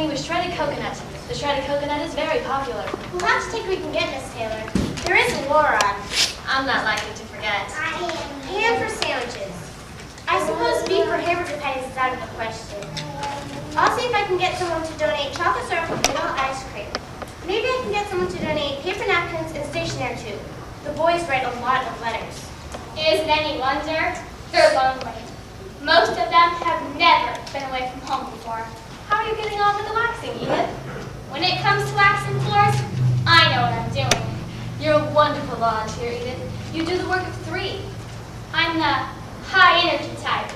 me with shredded coconut. The shredded coconut is very popular. We'll have to take what we can get, Miss Taylor. There is a war on. I'm not likely to forget. Ham for sandwiches. I suppose beef or hamburger patties is out of the question. I'll see if I can get someone to donate chocolate syrup and vanilla ice cream. Maybe I can get someone to donate paper napkins and stationery too. The boys write a lot of letters. Isn't any wonder? They're lonely. Most of them have never been away from home before. How are you getting on with the waxing, Edith? When it comes to waxing floors, I know what I'm doing. You're a wonderful volunteer, Edith. You do the work of 3. I'm the high energy type.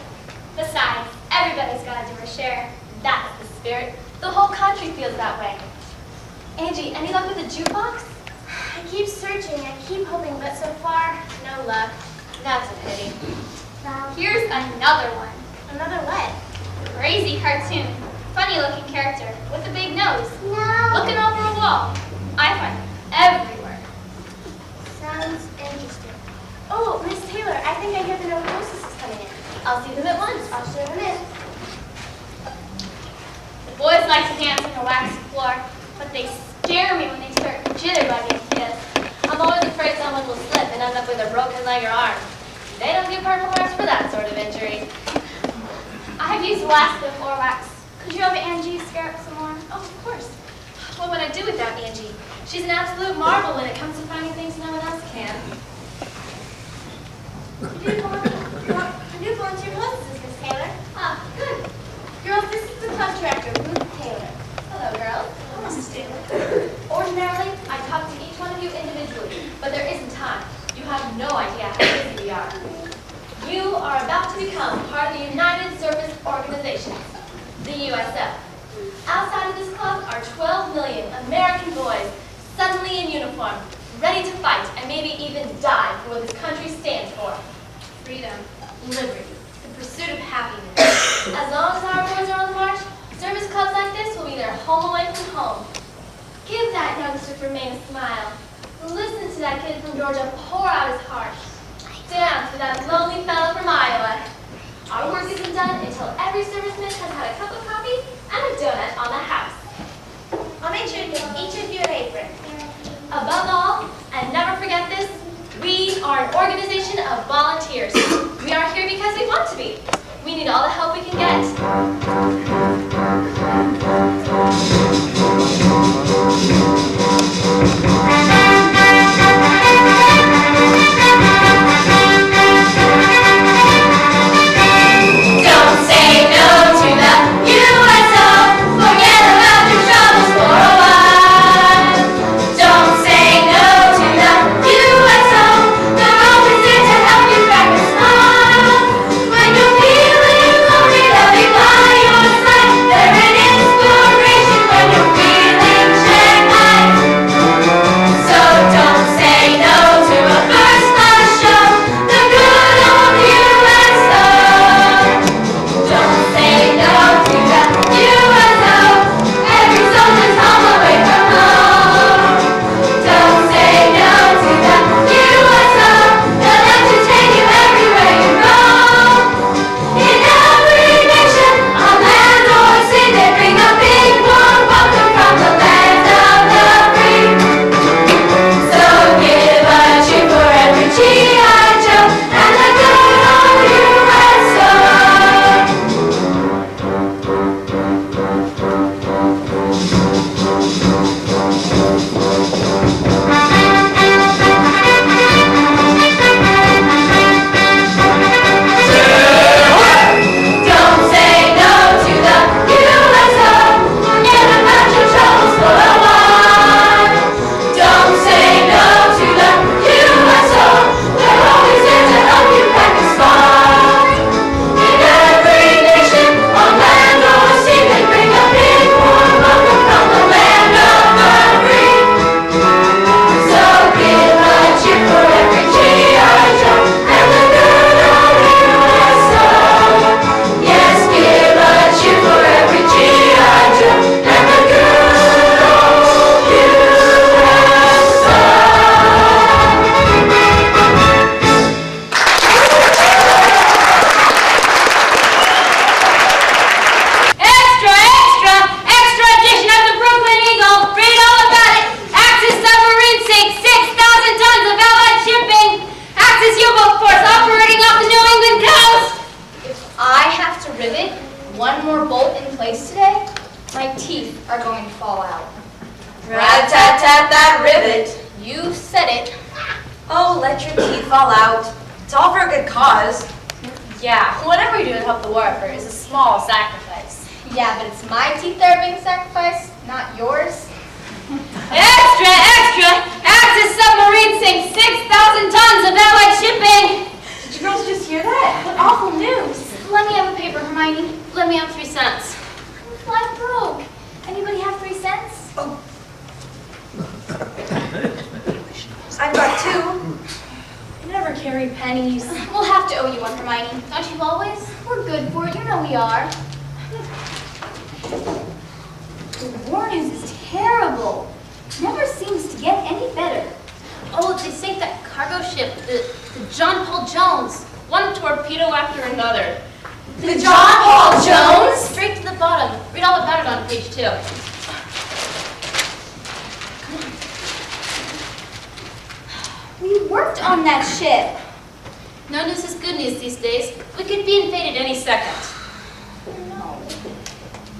Besides, everybody's got to do her share. That's the spirit. The whole country feels that way. Angie, any luck with the jukebox? I keep searching, I keep hoping, but so far, no luck. That's a pity. Here's another one. Another what? Crazy cartoon. Funny looking character with a big nose. No. Looking over a wall. I find them everywhere. Sounds interesting. Oh, Miss Taylor, I think I hear the note hostess is coming in. I'll see them at once. I'll show them in. The boys like to dance on the waxing floor, but they scare me when they start jitterbugging and kiss. I'm always afraid someone will slip and end up with a broken leg or arm. They don't give Purple Hearts for that sort of injury. I've used less than floor wax. Could you have Angie scare up some more? Oh, of course. What would I do without Angie? She's an absolute marvel when it comes to finding things no one else can. New volunteer hostess, Miss Taylor. Ah, good. Girls, this is the club director, Ruth Taylor. Hello, girls. Hello, Mrs. Taylor. Ordinarily, I talk to each one of you individually, but there isn't time. You have no idea how busy we are. You are about to become part of the United Service Organization, the USO. Outside of this club are 12 million American boys suddenly in uniform, ready to fight and maybe even die for what this country stands for. Freedom, liberty, the pursuit of happiness. As long as our boys are on the march, service clubs like this will be their home away from home. Give that youngster from Maine a smile. Listen to that kid from Georgia pour out his heart. Down to that lonely fellow from Iowa. Our work isn't done until every serviceman has had a cup of coffee and a donut on the house. I'll make sure to give each of you an apron. Above all, and never forget this, we are an organization of volunteers. We are here because we want to be. We need all the help we can get. Don't say no to the USO. They're always there to It's all for a good cause. Yeah, whatever we do to help the war effort is a small sacrifice. Yeah, but it's my teeth that are being sacrificed, not yours. Extra, extra! Axis submarine sinks 6,000 tons of allied shipping! Did you girls just hear that? What awful news. Let me have a paper, Hermione. Let me have 3 cents. I'm flat broke. Anybody have 3 cents? Oh. I've got 2. I never carry pennies. We'll have to owe you one, Hermione. Don't you always? We're good for it. You know we are. The war news is terrible. Never seems to get any better. Oh, they sank that cargo ship, the John Paul Jones. One torpedo after another. The John Paul Jones? Straight to the bottom. Read all about it on page 2. We worked on that ship. No news is good news these days. We could be invaded any second.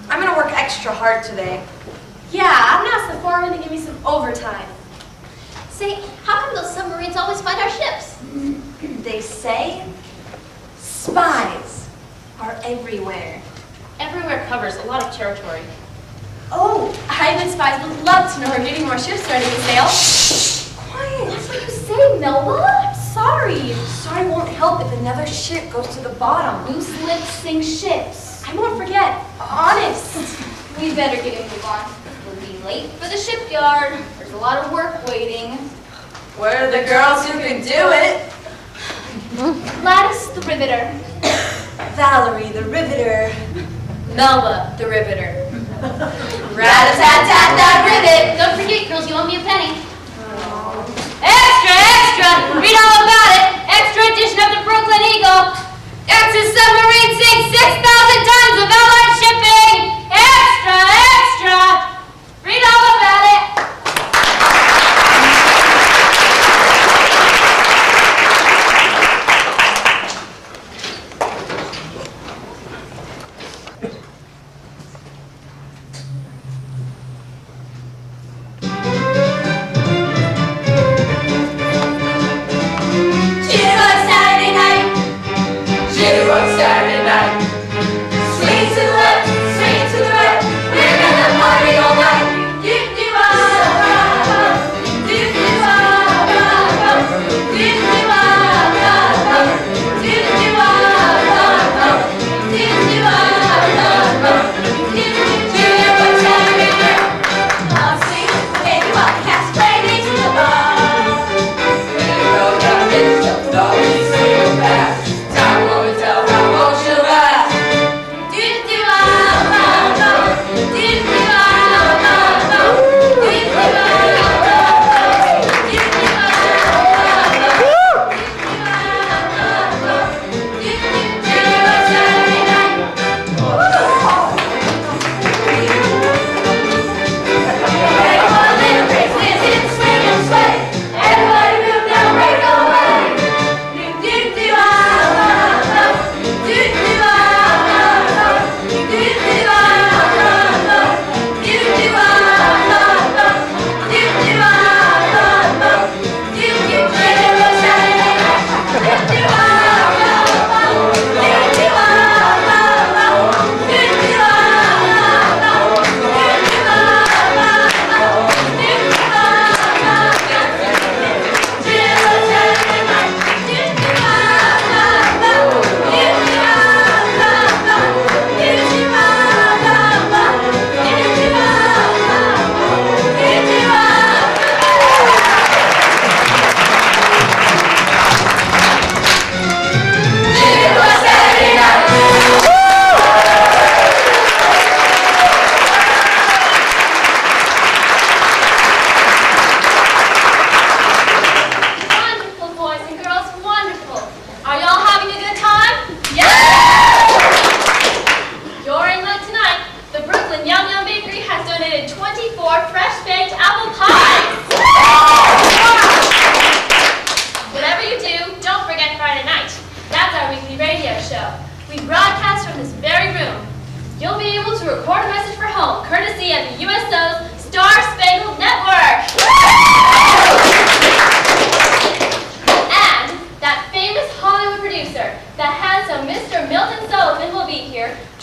I'm gonna work extra hard today. Yeah, I'm gonna ask the foreman to give me some overtime. Say, how come those submarines always find our ships? They say spies are everywhere. Everywhere covers a lot of territory. Oh, Ivan spies would love to know we're getting more ships ready to sail. Quiet. That's what you say, Melba. I'm sorry. Sorry won't help if another ship goes to the bottom. Loose lips sink ships. I won't forget. Honest. We better get a move on. We'll be late for the shipyard. There's a lot of work waiting. Where are the girls who can do it? Gladys the Riveter. Valerie the Riveter. Melba, the Riveter. Rat-a-tat-tat that rivet. Don't forget, girls, you owe me a penny. Extra, extra! Read all about it. Extra edition of the Brooklyn Eagle. Axis submarine sinks 6,000 tons of allied shipping. Extra, extra! Read all about it.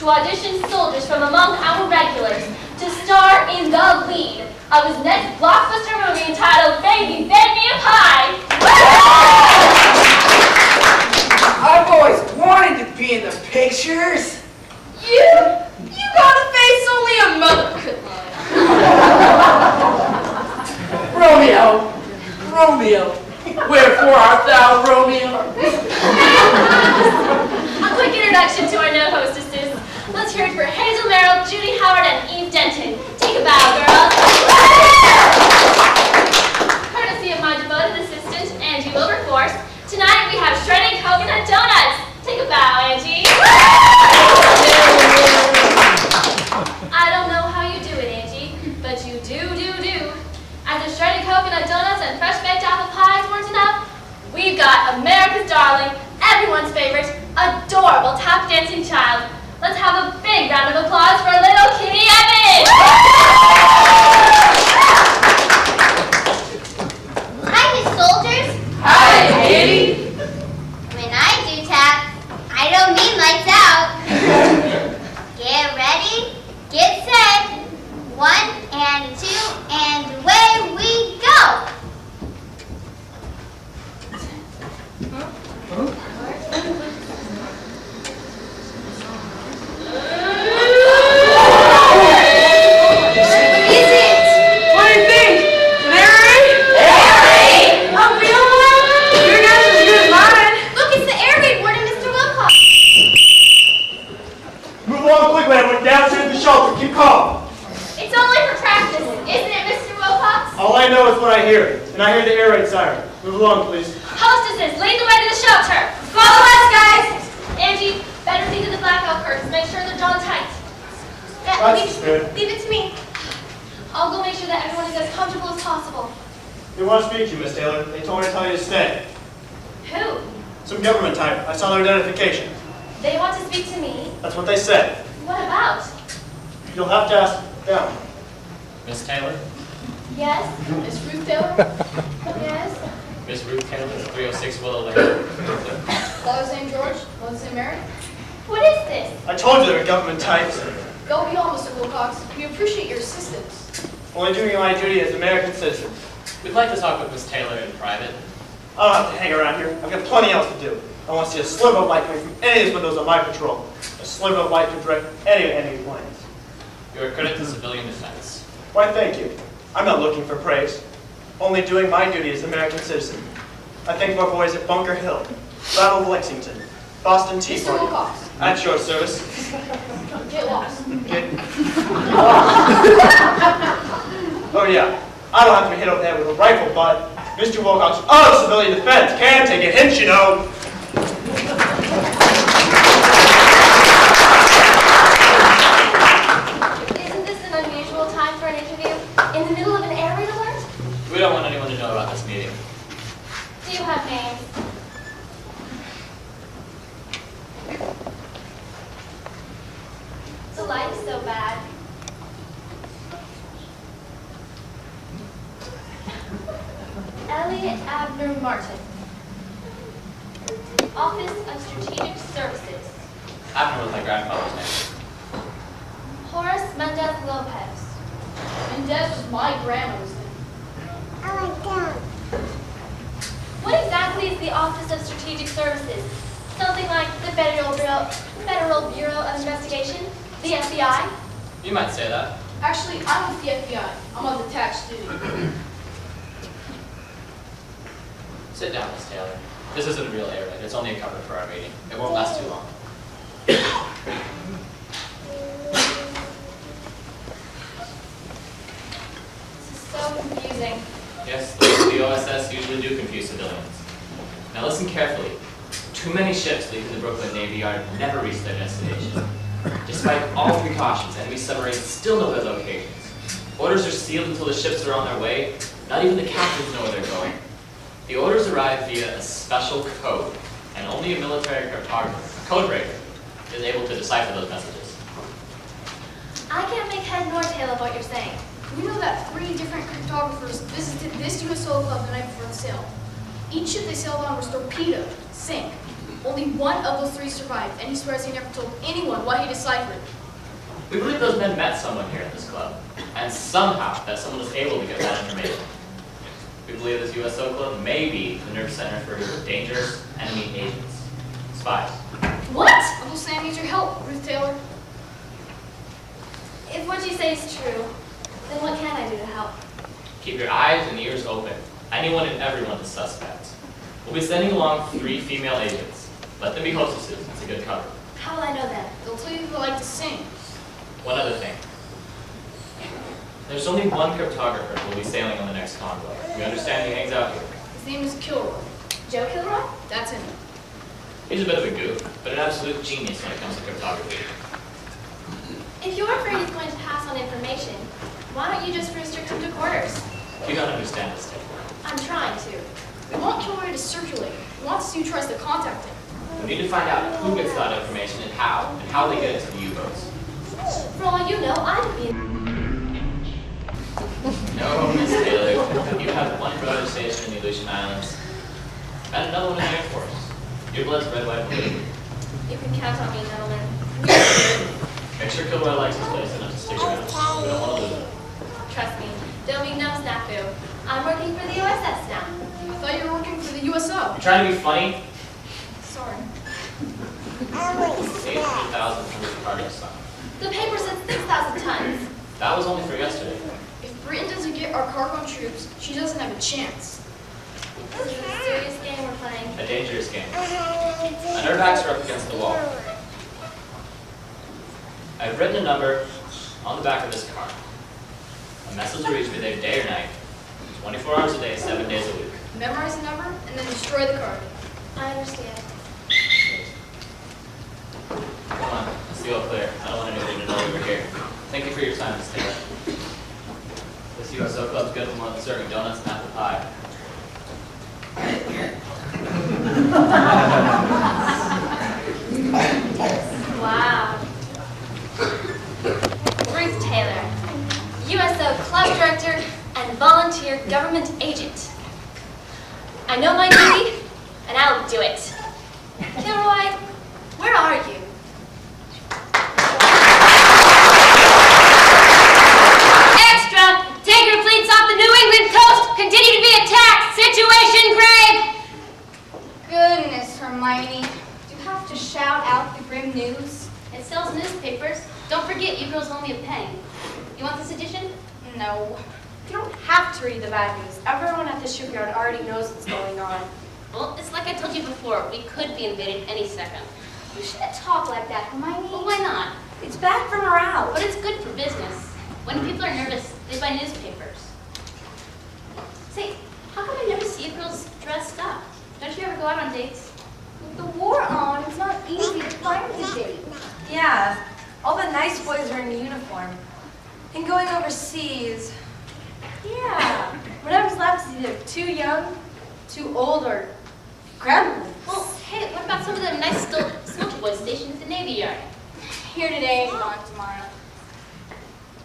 to audition soldiers from among our regulars to star in the lead of his next blockbuster movie entitled Baby, Bake Me a Pie. I've always wanted to be in the pictures. You got a face only a mother could love. Romeo, wherefore art thou, Romeo? A quick introduction to our note hostesses. Let's hear it for Hazel Merrill, Judy Howard, and Eve Denton. Take a bow, girls. Courtesy of my devoted assistant, Angie Wilberforce, tonight we have shredded coconut donuts. Take a bow, Angie. I don't know how you do it, Angie, but you do. As if shredded coconut donuts and fresh baked apple pies weren't enough, we've got America's darling, everyone's favorite, adorable tap dancing child. Let's have a big round of applause for little Kitty Evans! Hi, Miss Soldiers. Hi, Kitty. When I do tap, I don't mean lights out. Get ready, get set. 1 and 2 and away we go. What do you think? An air raid? I'm feeling well. Your guess is as good as mine. Look, it's the air raid warden, Mr. Wilcox. Move along quickly, I went downstairs to the shelter. Keep calm. It's only for practice, isn't it, Mr. Wilcox? All I know is what I hear, and I hear the air raid siren. Move along, please. Hostesses, lead the way to the shelter. Follow us, guys. Angie, better see to the blackout curtains. Make sure they're drawn tight. That's good. Leave it to me. I'll go make sure that everyone is as comfortable as possible. They want to speak to you, Miss Taylor. They told me to tell you to stay. Who? Some government type. I saw their identification. They want to speak to me? That's what they said. What about? You'll have to ask them. Miss Taylor? Yes? Miss Ruth Taylor? Yes? Miss Ruth Taylor, 306 Willow Lane. Father St. George? Mother St. Mary? What is this? I told you they were government types. Go be on, Mr. Wilcox. We appreciate your assistance. Only doing my duty as an American citizen. We'd like to talk with Miss Taylor in private. I don't have to hang around here. I've got plenty else to do. I want to see a sliver of light coming from any of these windows on my patrol. A sliver of light to direct any of the planes. You're a credit to civilian defense. Why, thank you. I'm not looking for praise. Only doing my duty as an American citizen. I think of our boys at Bunker Hill, Battle of Lexington, Boston Tea Mr. Party. Wilcox, At your service. get lost. Oh yeah, I don't have to be hit over the head with a rifle, but Mr. Wilcox of civilian defense can take a hint, you know. Isn't this an unusual time for an interview? In the middle of an air raid alert? We don't want anyone to know about this meeting. Do you have names? The light is so bad. Elliot Abner Martin. Office of Strategic Services. Abner was my grandfather's name. Horace Mendez Lopez. Mendez was my grandmother's name. What exactly is the Office of Strategic Services? Something like the Federal Bureau of Investigation? The FBI? You might say that. Actually, I'm with the FBI. I'm on detached duty. Sit down, Miss Taylor. This isn't a real air raid. It's only a cover for our meeting. It won't last too long. This is so confusing. Yes, the OSS usually do confuse civilians. Now listen carefully. Too many ships leaving the Brooklyn Navy Yard never reach their destination. Despite all precautions, enemy submarines still know their locations. Orders are sealed until the ships are on their way. Not even the captains know where they're going. The orders arrive via a special code, and only a military cryptographer, a code breaker, is able to decipher those messages. I can't make head nor tail of what you're saying. We know that 3 different cryptographers visited this USO club the night before the sale. Each ship they sailed on was torpedoed, sank. Only one of those 3 survived, and he swears he never told anyone what he deciphered. We believe those men met someone here at this club, and somehow that someone was able to get that information. We believe this USO club may be the nerve center for dangerous enemy agents, spies. What? Uncle Sam needs your help, Ruth Taylor. If what you say is true, then what can I do to help? Keep your eyes and ears open. Anyone and everyone is suspect. We'll be sending along 3 female agents. Let them be hostesses. It's a good cover. How will I know that? They'll tell you they like to sing. One other thing. There's only one cryptographer who will be sailing on the next convoy. We understand he hangs out here. His name is Kilroy. Joe Kilroy? That's him. He's a bit of a goof, but an absolute genius when it comes to cryptography. If you're afraid he's going to pass on information, why don't you just restrict him to quarters? You don't understand this, Dick. I'm trying to. We want Kilroy to circulate. We want to see who tries to contact him. We need to find out who gets that information and how they get it to the U-boats. For all you know, I'd be in... No, Miss Taylor. You have one brother stationed in the Aleutian Islands, and another one in the Air Force. Your blood's red, white, and blue. You can count on me, gentlemen. Make sure Kilroy likes his place enough to stick around. We don't want to lose him. Trust me, there'll be no snafu. I'm working for the OSS now. I thought you were working for the USO. You trying to be funny? Sorry. 800,000 from the cargo stock. The paper said 6,000 tons. That was only for yesterday. If Britain doesn't get our cargo and troops, she doesn't have a chance. This is a serious game we're playing. A dangerous game. And our backs are up against the wall. I've written a number on the back of this card. A message will reach me there day or night, 24 hours a day, 7 days a week. Memorize the number and then destroy the card. I understand. Come on, let's do all clear. I don't want anybody to know we were here. Thank you for your time, Miss Taylor. This USO club's good for more than serving donuts and apple pie. Wow. Ruth Taylor, USO Club Director and Volunteer Government Agent. I know my duty, and I'll do it. Kilroy, where are you? Extra! Take your fleets off the New England coast! Continue to be attacked! Situation grave! Goodness, Hermione. Do you have to shout out the grim news? It sells newspapers. Don't forget, you girls owe me a penny. You want this edition? No. You don't have to read the bad news. Everyone at the shipyard already knows what's going on. Well, it's like I told you before. We could be invaded any second. You shouldn't talk like that, Hermione. Well, why not? It's bad for morale. But it's good for business. When people are nervous, they buy newspapers. Say, how come I never see you girls dressed up? Don't you ever go out on dates? With the war on, it's not easy to find a date. Yeah, all the nice boys are in uniform. And going overseas. Yeah. Whatever's left is either too young, too old, or grandma. Well, hey, what about some of them nice smoky boys stationed at the Navy Yard? Here today, gone tomorrow.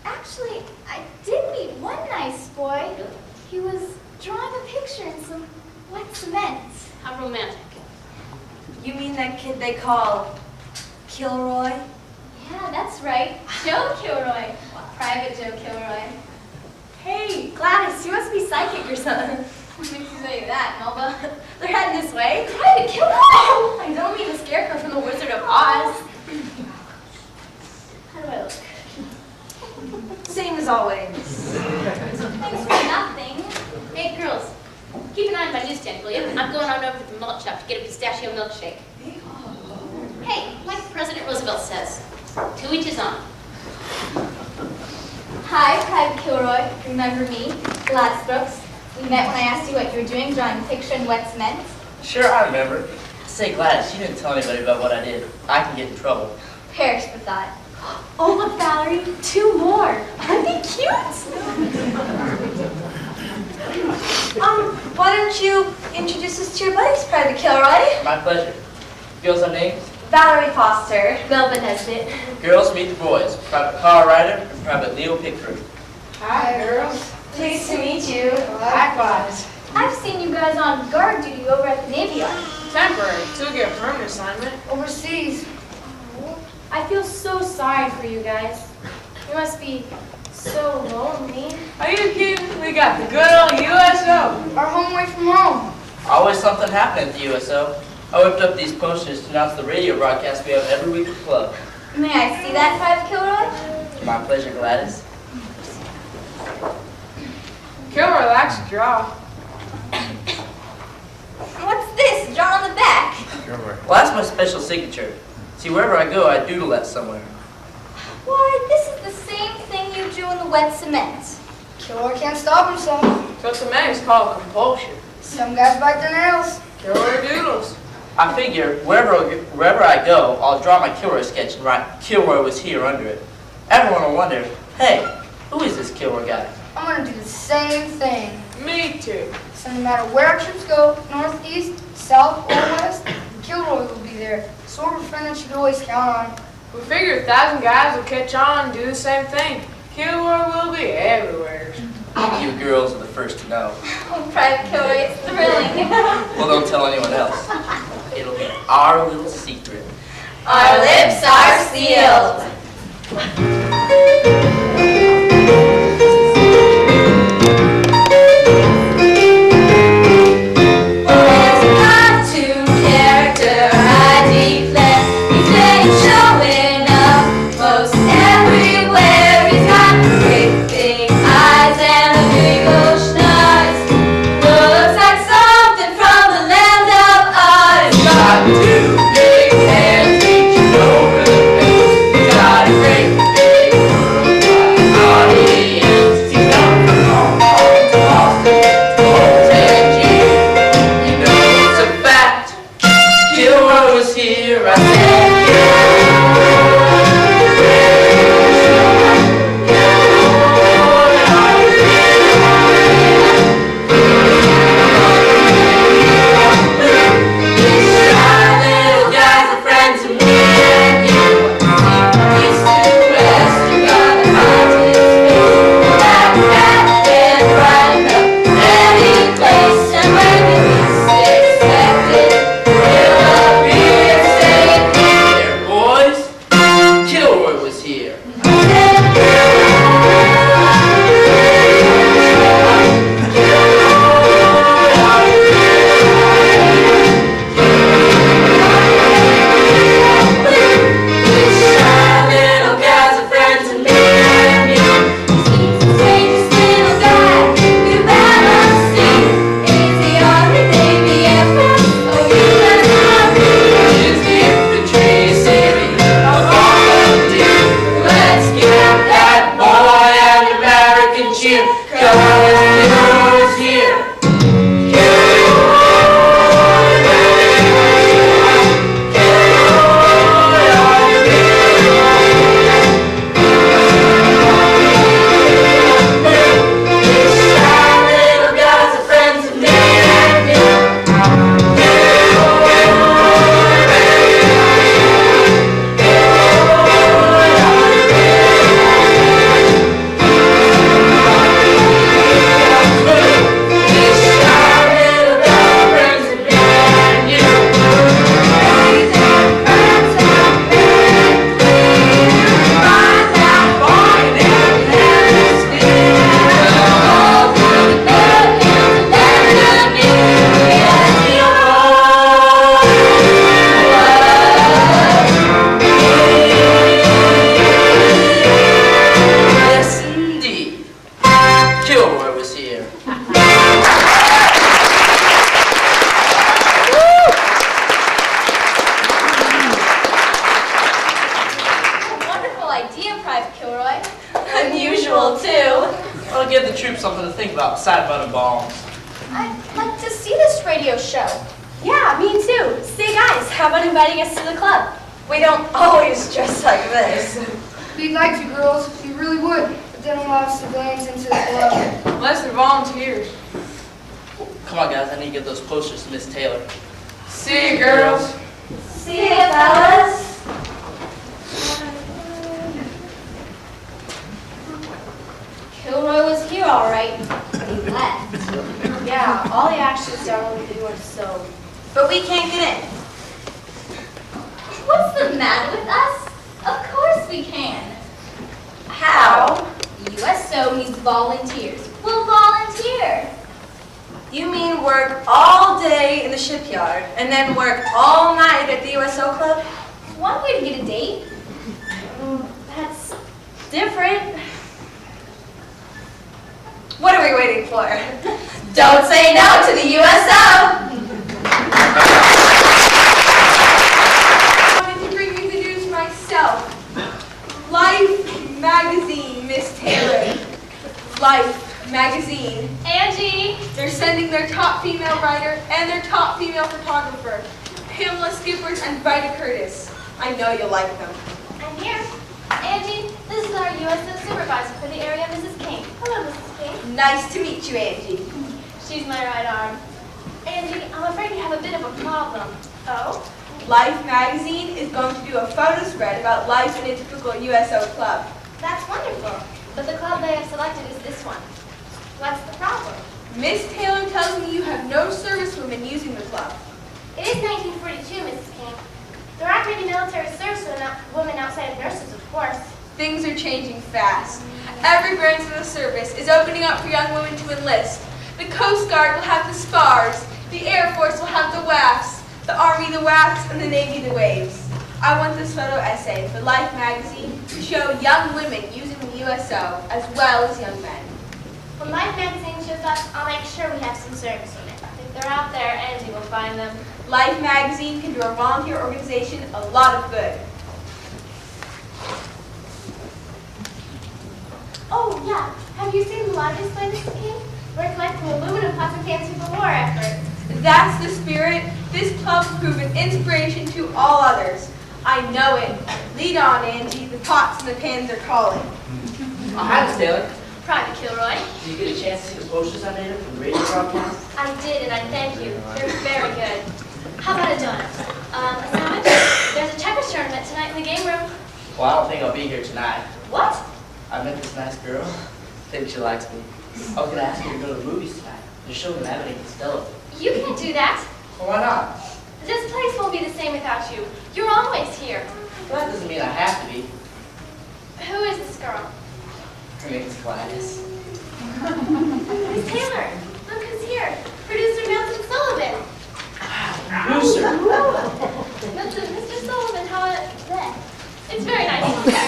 Actually, I did meet one nice boy. He was drawing a picture in some wet cement. How romantic. You mean that kid they call Kilroy? Yeah, that's right. Joe Kilroy. Private Joe Kilroy. Hey, Gladys, you must be psychic or something. What makes you say that, Melba? They're heading this way. Private Kilroy! I don't mean the scarecrow from the Wizard of Oz. How do I look? Same as always. Thanks for nothing. Hey, girls, keep an eye on my newsstand, will you? I'm going on over to the malt shop to get a pistachio milkshake. Hey, like President Roosevelt says, to each his own. Hi, Private Kilroy. Remember me? Gladys Brooks. We met when I asked you what you were doing, drawing a picture in wet cement. Sure, I remember. Say, Gladys, you didn't tell anybody about what I did. I can get in trouble. Perish for thought. Oh, look, Valerie, 2 more. Aren't they cute? Why don't you introduce us to your buddies, Private Kilroy? My pleasure. Girls, our names? Valerie Foster. Melvin Nesbitt. Girls, meet the boys. Private Carl Ryder and Private Leo Pickford. Hi, girls. Pleased to meet you. Likewise. I've seen you guys on guard duty over at the Navy Yard. Temporary, till we get permanent assignment. Overseas. I feel so sorry for you guys. You must be so lonely. Are you kidding? We got the good old USO. Our home away from home. Always something happening at the USO. I whipped up these posters to announce the radio broadcast we have every week at the club. May I see that, Private Kilroy? My pleasure, Gladys. Kilroy likes to draw. What's this? Drawn on the back? Well, that's my special signature. See, wherever I go, I doodle that somewhere. Why, this is the same thing you drew in the wet cement. Kilroy can't stop himself. So cement is called compulsion. Some guys bite their nails. Kilroy doodles. I figure wherever I go, I'll draw my Kilroy sketch and write Kilroy was here under it. Everyone will wonder, hey, who is this Kilroy guy? I'm gonna do the same thing. Me too. So no matter where our trips go, north, east, south, or west, Kilroy will be there. Sort of a friend that you can always count on. We figure 1,000 guys will catch on and do the same thing. Kilroy will be everywhere. You girls are the first to know. Oh, Private Kilroy, it's thrilling. Well, don't tell anyone else. It'll be our little secret. Our lips are sealed. I'll give the troops something to think about besides running bombs. I'd like to see this radio show. Yeah, me too. Say guys, how about inviting us to the club? We don't always dress like this. We'd like to, girls. We really would. But then a lot of civilians into the club. Unless they're volunteers. Come on, guys. I need to get those posters to Miss Taylor. See you, girls. See you, fellas. Kilroy was here all right, but he left. Yeah, all the action's down over the north, so. But we can't get in. matter with us? Of course we can. How? USO needs volunteers. We'll volunteer. You mean work all day in the shipyard and then work all night at the USO club? One way to get a date. That's different. What are we waiting for? Don't say no to the USO! I wanted to bring you the news myself. Life magazine, Miss Taylor. Life magazine. Angie! They're sending their top female writer and their top female photographer, Pamela Skippers and Vida Curtis. I know you'll like them. I'm here. Angie, this is our USO supervisor for the area, Mrs. King. Hello, Mrs. King. Nice to meet you, Angie. She's my right arm. Angie, I'm afraid we have a bit of a problem. Oh? Life magazine is going to do a photo spread about life in a typical USO club. That's wonderful. But the club they have selected is this one. What's the problem? Miss Taylor tells me you have no servicewomen using the club. It is 1942, Mrs. King. There aren't many military servicewomen outside of nurses, of course. Things are changing fast. Every branch of the service is opening up for young women to enlist. The Coast Guard will have the spars, the Air Force will have the WAFs, the Army the WAFs, and the Navy the waves. I want this photo essay for Life magazine to show young women using the USO as well as young men. When Life magazine shows up, I'll make sure we have some servicewomen. If they're out there, Angie will find them. Life magazine can do a volunteer organization a lot of good. Oh, yeah. Have you seen the live display, Mrs. King? We're collecting aluminum plastic cans for the war effort. That's the spirit. This club will prove an inspiration to all others. I know it. Lead on, Angie. The pots and the pans are calling. Oh, hi, Miss Taylor. Private Kilroy. Did you get a chance to see the posters I made up from the radio broadcast? I did, and I thank you. They're very good. How about a donut? A sandwich? There's a checkers tournament tonight in the game room. Well, I don't think I'll be here tonight. What? I met this nice girl. I think she likes me. I was going to ask her to go to the movies tonight. They're showing them Abbott and Costello. You can't do that. Well, why not? This place won't be the same without you. You're always here. Well, that doesn't mean I have to be. Who is this girl? Her name is Gladys. Miss Taylor, look who's here. Producer Milton Sullivan. Producer. Mr. Sullivan, how it's very nice to meet you. I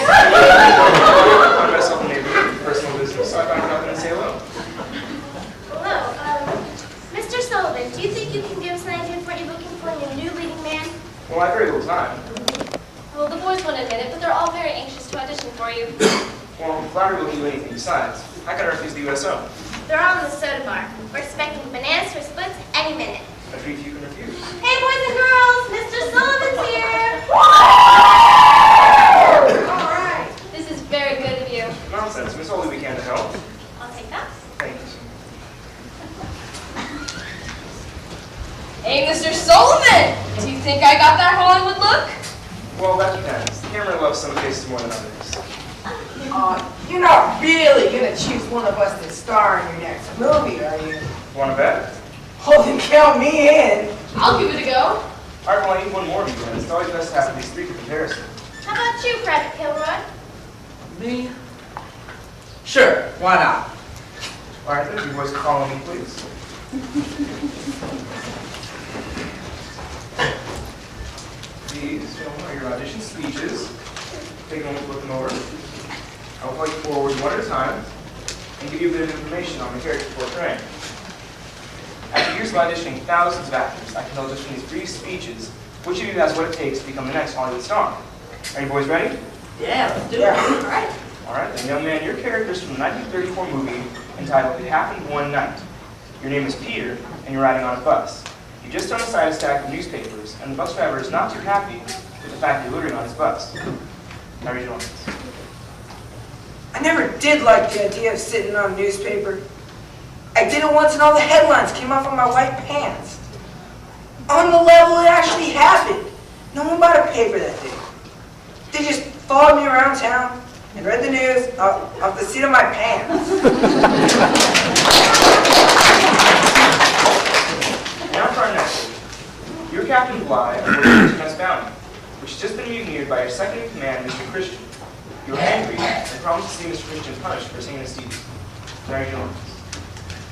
find myself in a neighborhood of personal business, so I thought I'd come in and say hello. Hello. Mr. Sullivan, do you think you can give us an idea of what you're looking for in a new leading man? Well, I have very little time. Well, the boys won't admit it, but they're all very anxious to audition for you. Well, flattery will do anything besides. How can I refuse the USO? They're all in the soda bar. We're expecting bananas for splits any minute. A treat you can refuse. Hey, boys and girls, Mr. Sullivan's here. All right. This is very good of you. Nonsense. Miss Ollie, we can to help. I'll take that. Thank you. Hey, Mr. Sullivan! Do you think I got that Hollywood look? Well, that depends. The camera loves some faces more than others. You're not really gonna choose one of us to star in your next movie, are you? Want to bet? Oh, then count me in. I'll give it a go. All right, well, I need one more of you guys. It's always best to have at least three for comparison. How about you, Private Kilroy? Me? Sure, why not? All right, then, you boys can follow me, please. These are your audition speeches. Take a moment to look them over. I'll play you forward one at a time and give you a bit of information on the character portraying. After years of auditioning thousands of actors, I can tell just from these brief speeches which of you has what it takes to become the next Hollywood star. Are you boys ready? Yeah, let's do it. All right. All right, then, young man, your character is from the 1934 movie entitled It Happened One Night. Your name is Peter, and you're riding on a bus. You just untied a stack of newspapers, and the bus driver is not too happy with the fact you're littering on his bus. Now read your lines. I never did like the idea of sitting on a newspaper. I did it once and all the headlines came off on my white pants. On the level it actually happened. No one bought a paper that day. They just followed me around town and read the news off the seat of my pants. Now for our next one. You're Captain Bligh of the HMS Bounty, which which has just been mutineered by your second in command, Mr. Christian. You are angry and promise to see Mr. Christian punished for his heinous deeds. Now you know.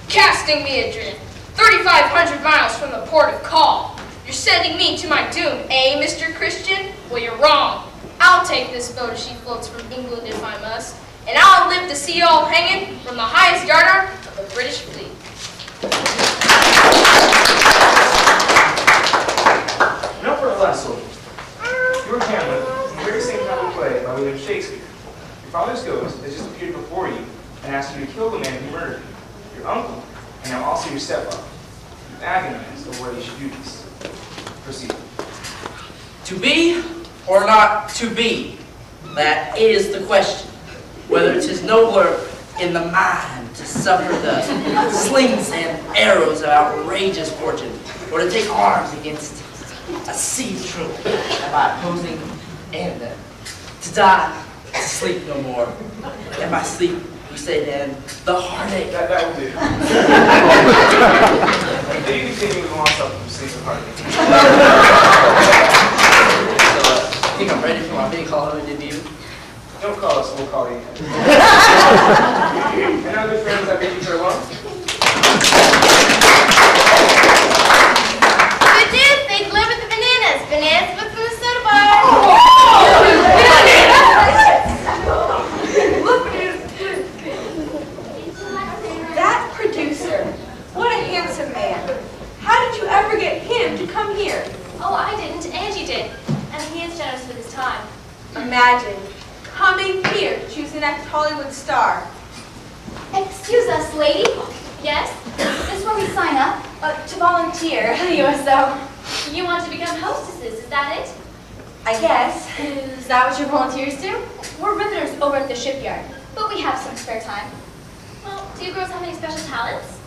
Casting me adrift 3,500 miles from the port of call. You're sending me to my doom, eh, Mr. Christian? Well, you're wrong. I'll take this boat as she floats from England if I must, and I'll live to see you all hanging from the highest yardarm of the British fleet. Nevertheless, soldiers, you are Hamlet in the very same kind of play by William Shakespeare. Your father's ghost has just appeared before you and asked you to kill the man who murdered you, your uncle, and now also your stepfather. You agonize over whether you should do this. Proceed. To be or not to be? That is the question. Whether it is nobler in the mind to suffer the slings and arrows of outrageous fortune, or to take arms against a sea troop, and by opposing and them, to die, to sleep no more, and by sleep, we say then, the heartache. That will do. Then you continue with the long stuff from sleep and heartache. I think I'm ready for my big holiday debut. Don't call us, we'll call you. And now, good friends, I bid you farewell. Good news, they delivered the bananas. Bananas what's in the soda bar. That producer, what a handsome man. How did you ever get him to come here? Oh, I didn't. Angie did. And he is generous with his time. Imagine coming here to choose the next Hollywood star. Excuse us, lady. Yes? Is this where we sign up? To volunteer at the USO. You want to become hostesses, is that it? I guess. Is that what your volunteers do? We're riveters over at the shipyard, but we have some spare time. Well, do you girls have any special talents?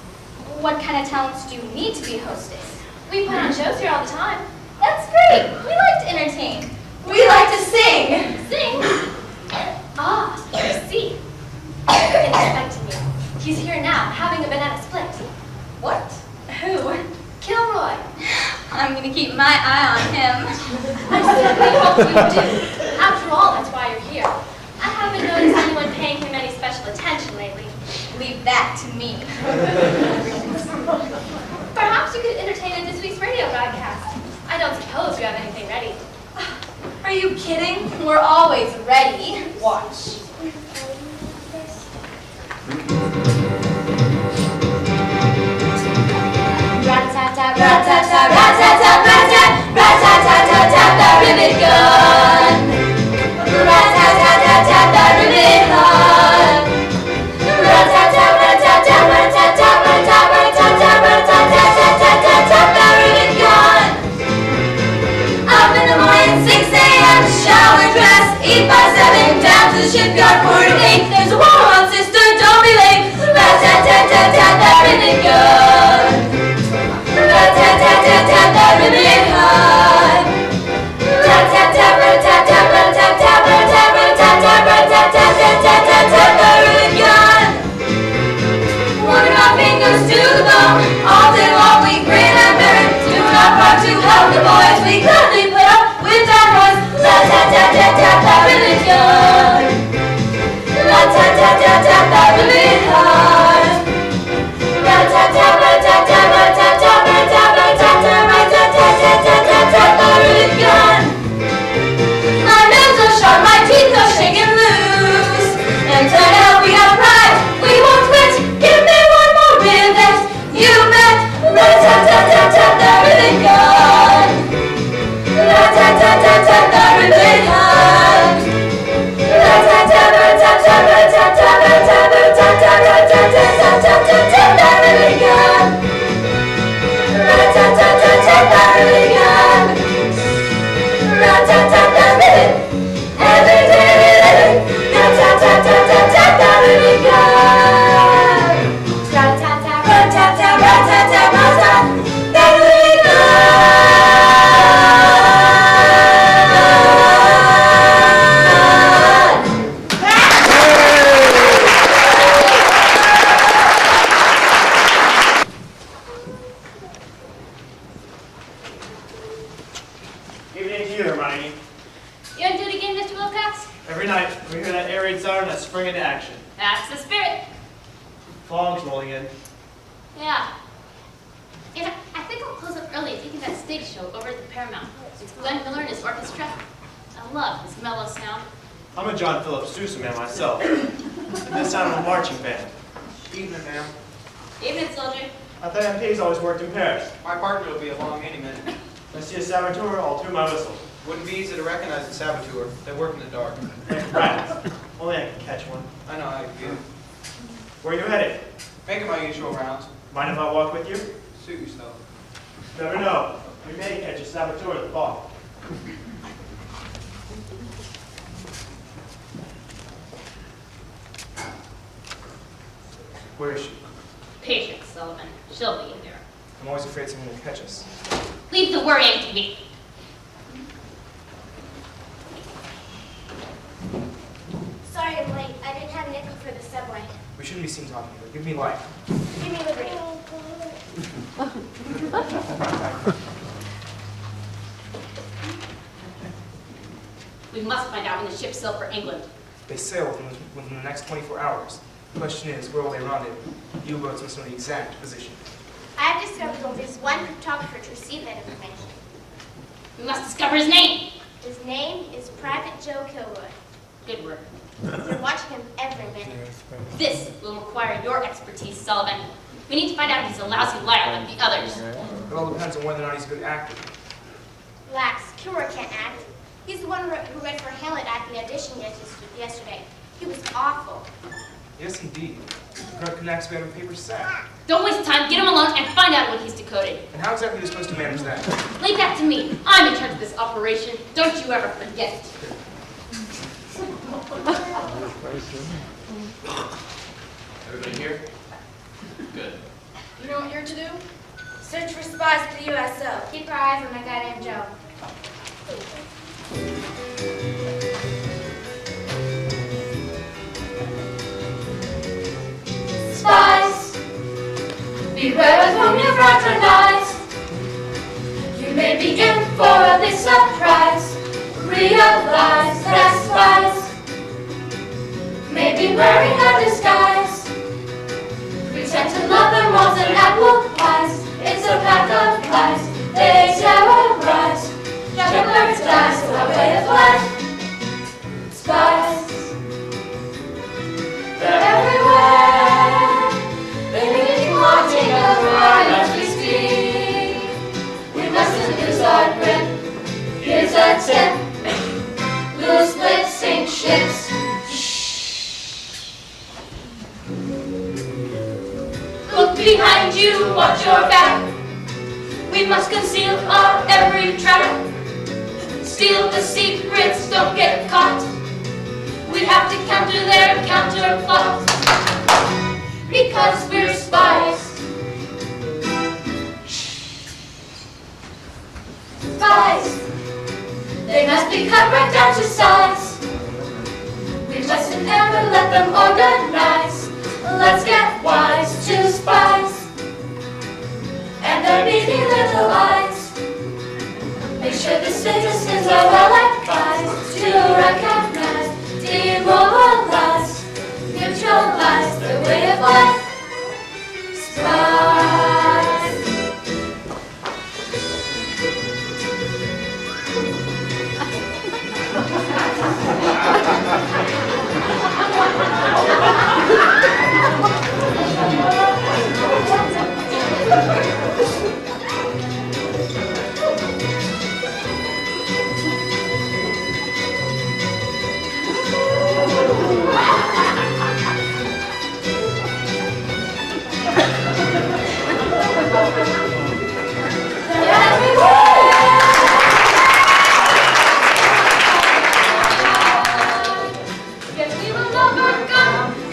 What kind of talents do you need to be a hostess? We put on shows here all the time. That's great. We like to entertain. We like to sing. Sing? Ah, I see. I've been expecting you. He's here now, having a banana split. What? Who? Kilroy. I'm going to keep my eye on him. I certainly hope you do. After all, that's why you're here. I haven't noticed anyone paying him any special attention lately. Leave that to me. Perhaps you could entertain in this week's radio broadcast. I don't suppose you have anything ready. Are you kidding? We're always ready. Watch. Rat-tat-tat, rat-tat-tat, rat-tat-tat, rat-tat, rat-tat-tat-tat, the rivet gun. Rat-tat-tat-tat, the rivet gun. Rat-tat-tat, rat-tat-tat, rat-tat-tat, rat-tat, rat-tat-tat, rat-tat-tat-tat, the rivet gun. Up in the morning, 6 a.m., shower, dress, eat by 7, down to the shipyard, quarter to 8. There's a war on, sister, don't be late. Rat-tat-tat-tat-tat, the rivet gun. Rat-tat-tat-tat-tat, the rivet gun. Rat-tat-tat, rat-tat-tat, rat-tat-tat, rat-tat, rat-tat-tat, rat-tat-tat-tat, the rivet gun. Working our fingers to the bone, all day long we grin and bear it, doing our part to help the boys. We gladly put up with that noise. Rat-tat-tat-tat-tat, the rivet gun. Rat-tat-tat-tat-tat, the rivet gun. Rat-tat-tat, rat-tat-tat, rat-tat-tat, rat-tat, rat-tat-tat, rat-tat-tat-tat-tat, the rivet gun. My nails are sharp, my teeth are shaking loose, and turn out we have pride, we won't quit. Give me one more rivet, you bet. Rat-tat-tat-tat-tat, the rivet gun. Rat-tat-tat-tat-tat, the rivet gun. Rat-tat-tat, rat-tat-tat, rat-tat-tat, rat-tat, rat-tat-tat, rat-tat-tat-tat, the rivet gun. Rat-tat-tat-tat-tat, the rivet gun. Rat-tat-tat, the rivet. Every day we live. Rat-tat-tat-tat-tat, the rivet gun. Rat-tat-tat, rat-tat-tat, rat-tat-tat, rat-tat, the rivet gun. Evening to you, Hermione. You gonna do it again, Mr. Wilcox? Every night, we hear that air raid siren, I spring into action. That's the spirit. Fog's rolling in. Yeah. And I think I'll close up early and take in that stage show over at the Paramount. It's Glenn Miller and his orchestra. I love his mellow sound. I'm a John Philip Sousa man myself. In this town, I'm a marching band. Evening, ma'am. Evening, soldier. I thought MP's always worked in Paris. My partner will be along any minute. If I see a saboteur, I'll tune my whistle. Wouldn't be easy to recognize a saboteur. They work in the dark. Right. Only I can catch one. I know how you feel. Where are you headed? Making my usual rounds. Mind if I walk with you? Suit yourself. Never know. We may catch a saboteur in the fog. Where is she? Patience, Sullivan. She'll be here. I'm always afraid someone will catch us. Leave the worrying to me. Sorry I'm late. I didn't have a nickel for the subway. We shouldn't be seen talking to her. Give me light. Give me liberty. We must find out when the ship sails for England. They sail within the next 24 hours. The question is, where will they rendezvous? U-boats must know the exact position. I have discovered only this one cryptographer to receive that information. We must discover his name. His name is Private Joe Kilroy. Good work. They're watching him every minute. This will require your expertise, Sullivan. We need to find out if he's a lousy liar like the others. It all depends on whether or not he's a good actor. Relax, Kilroy can't act. He's the one who read for Hamlet at the audition yesterday. He was awful. Yes, indeed. The crowd can actually have a paper sack. Don't waste time. Get him alone and find out what he's decoding. And how exactly are you supposed to manage that? Leave that to me. I'm in charge of this operation. Don't you ever forget it. Everybody here? Good. You know what you're to do? Search for spies for the USO. Keep our eyes on that guy named Joe. Spies, beware of whom you fraternize. You may be in for a big surprise. Realize that spies may be wearing a disguise. Pretend to love them more than apple pies. It's a pack of lies. They terrorize. Shepherds dies our way of life. Spies, they're everywhere. They may be watching over as we speak. We mustn't lose our grip. Here's a tip. Loose lips sink ships. Look behind you, watch your back. We must conceal our every track. Steal the secrets, don't get caught. We have to counter their counter plot. Because we're spies. Spies. They must be cut right down to size. We mustn't ever let them organize. Let's get wise to spies and their beady little eyes. Make sure the citizens are well advised to recognize, demoralize, neutralize their way of life. Spies.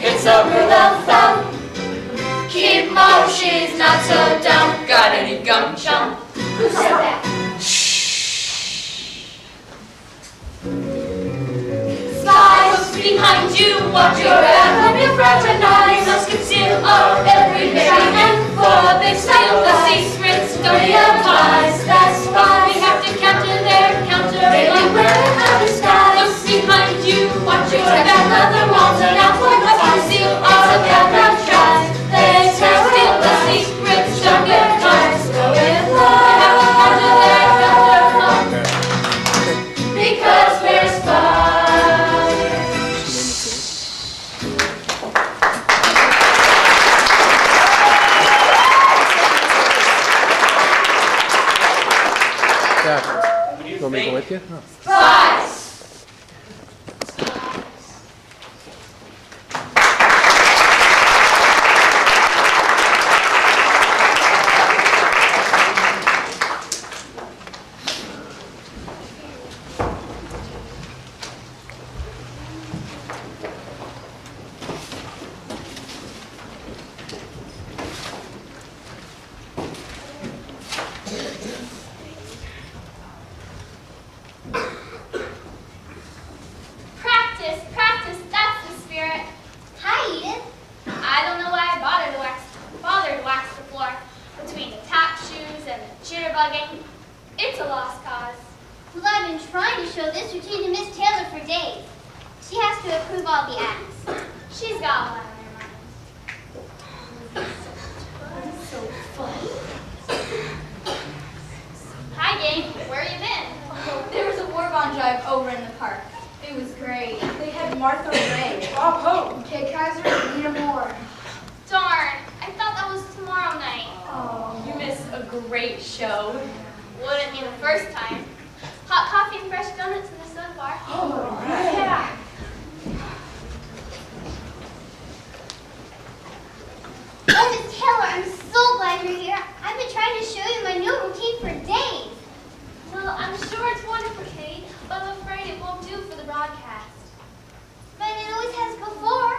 It's a rule of thumb. Keep mum, she's not so dumb. Got any gum chum? Who said that? Shh. Spies behind you, watch your back. Hope you fraternize. Must conceal our every track. And for a big steal the secrets, don't realize that spies. We have to counter their counter. Maybe we're in a disguise. with you? Spies! Practice, practice, that's the spirit. Hi, Edith. I don't know why I bothered to wax the floor between the tap shoes and the jitterbugging. It's a lost cause. Well, I've been trying to show this routine to Miss Taylor for days. She has to approve all the acts. She's got a lot on her mind. So funny. Hi, gang. Where you been? There was a war bond drive over in the park. It was great. They had Martha Ray, Bob Hope, Kay Kaiser, and Nina Moore. Darn, I thought that was tomorrow night. Oh, you missed a great show. Wouldn't be the first time. Hot coffee and fresh donuts in the soda bar. Oh, yeah. Oh, Miss Taylor, I'm so glad you're here. I've been trying to show you my new routine for days. Well, I'm sure it's wonderful, Kate, but I'm afraid it won't do for the broadcast. But it always has before.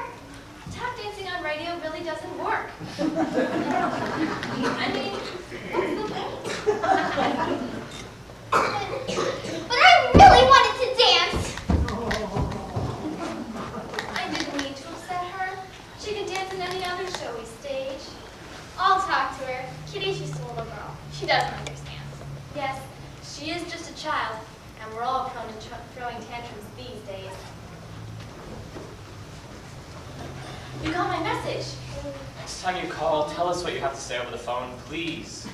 Tap dancing on radio really doesn't work. I mean, what's the point? But I really wanted to dance. I didn't mean to upset her. She can dance in any other showy stage. I'll talk to her. Kitty's just a little girl. She doesn't understand. Yes, she is just a child, and we're all prone to throwing tantrums these days. You got my message. Next time you call, tell us what you have to say over the phone, please.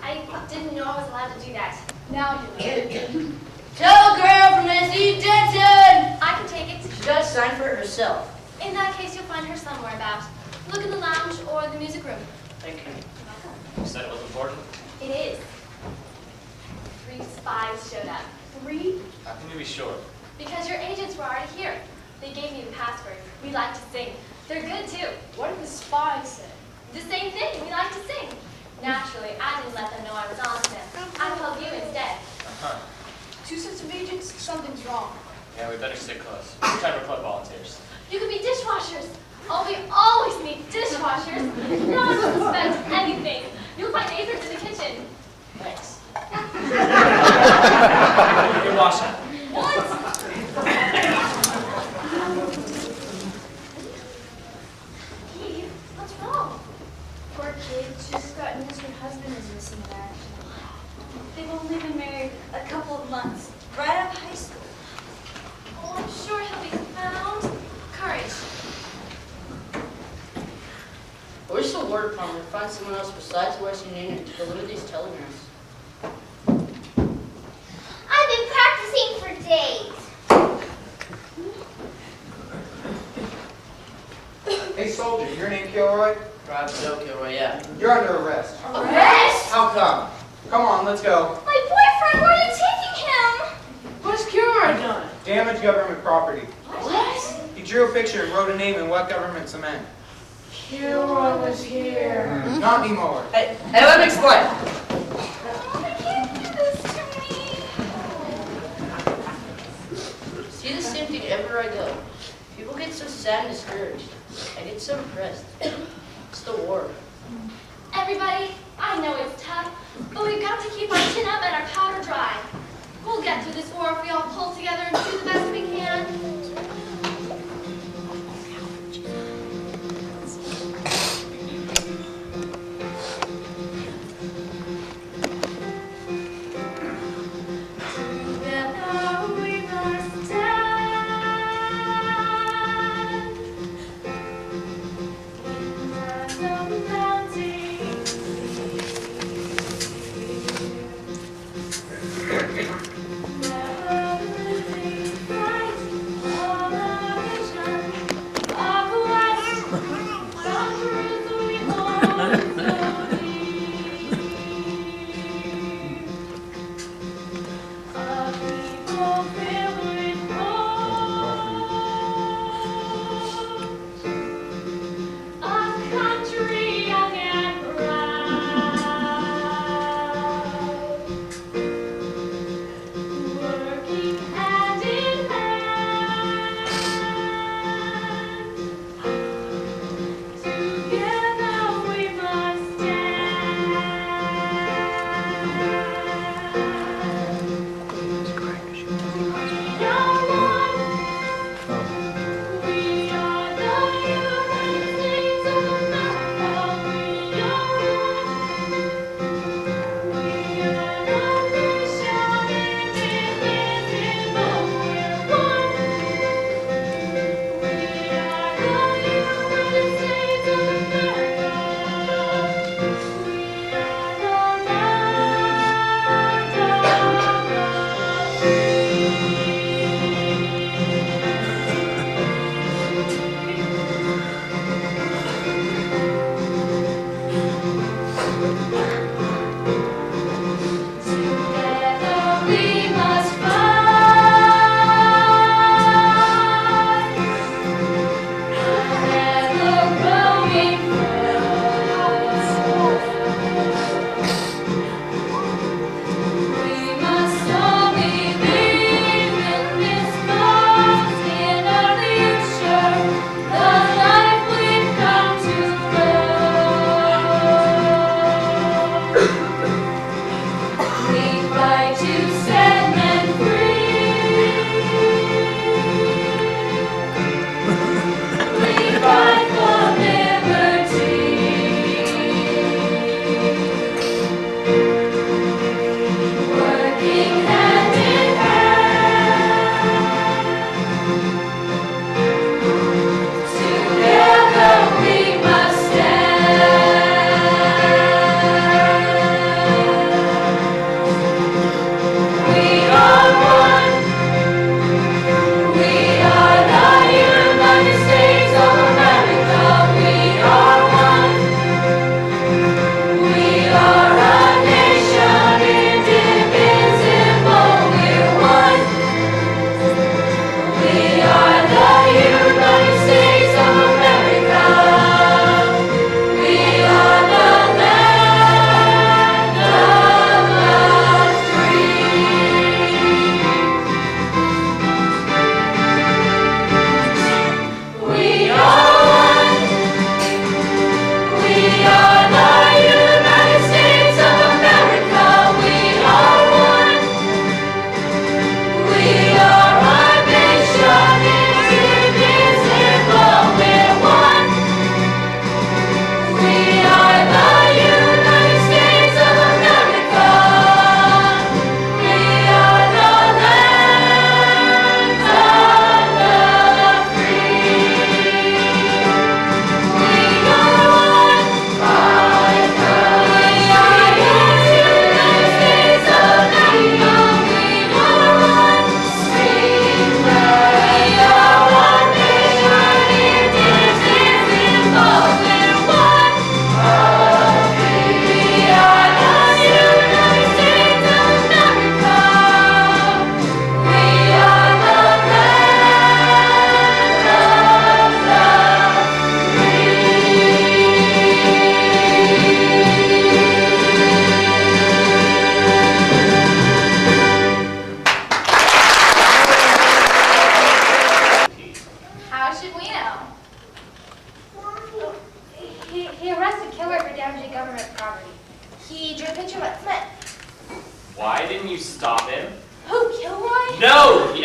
I didn't know I was allowed to do that. Now you know. Tell a girl from S.E. Denton! I can take it. She got to sign for it herself. In that case, you'll find her somewhere about. Look in the lounge or the music room. Thank you. You said it was important? It is. 3 spies showed up. 3? How can you be sure? Because your agents were already here. They gave me the password. We like to sing. They're good too. What did the spies say? The same thing. We like to sing. Naturally, I didn't let them know I was on to them. I called you instead. Uh-huh. 2 sets of agents? Something's wrong. Yeah, we better stick close. We're trying to club volunteers. You could be dishwashers. Oh, we always need dishwashers. No one will suspect anything. You'll find Athers in the kitchen. Thanks. You're washing. What? Eve, what's wrong? Poor kid, she just got news her husband is missing in action. They've only been married a couple of months, right out of high school. Oh, I'm sure he'll be found. Courage. I wish the War Department would find someone else besides Western Union to deliver these telegrams. I've been practicing for days. Hey, soldier, your name Kilroy? Private Joe Kilroy, yeah. You're under arrest. Arrest? How come? Come on, let's go. My boyfriend, where are you taking him? What's Kilroy done? Damage government property. What? He drew a picture and wrote a name in wet government cement. Kilroy was here. Not anymore. Hey, let me explain. Oh, they can't do this to me. See the same thing everywhere I go. People get so sad and discouraged. I get so impressed. It's the war. Everybody, I know it's tough, but we've got to keep our chin up and our powder dry. We'll get through this war if we all pull together and do the best we can. Together we must stand. The mountains. Never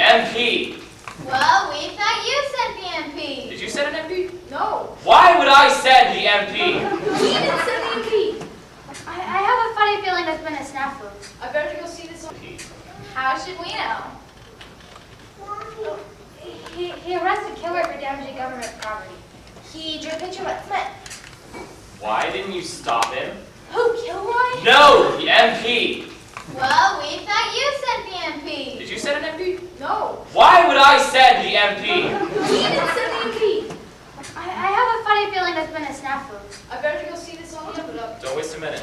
MP. Well, we thought you sent the MP. Did you send an MP? No. Why would I send the MP? We didn't send the MP. I have a funny feeling there's been a snafu. I better go see this. How should we know? He arrested Kilroy for damaging government property. He drew a picture of what Smith. Why didn't you stop him? Who, Kilroy? No, the MP. Well, we thought you sent the MP. Did you send an MP? No. Why would I send the MP? We didn't send the MP. I have a funny feeling there's been a snafu. I better go see this on the envelope. Don't waste a minute.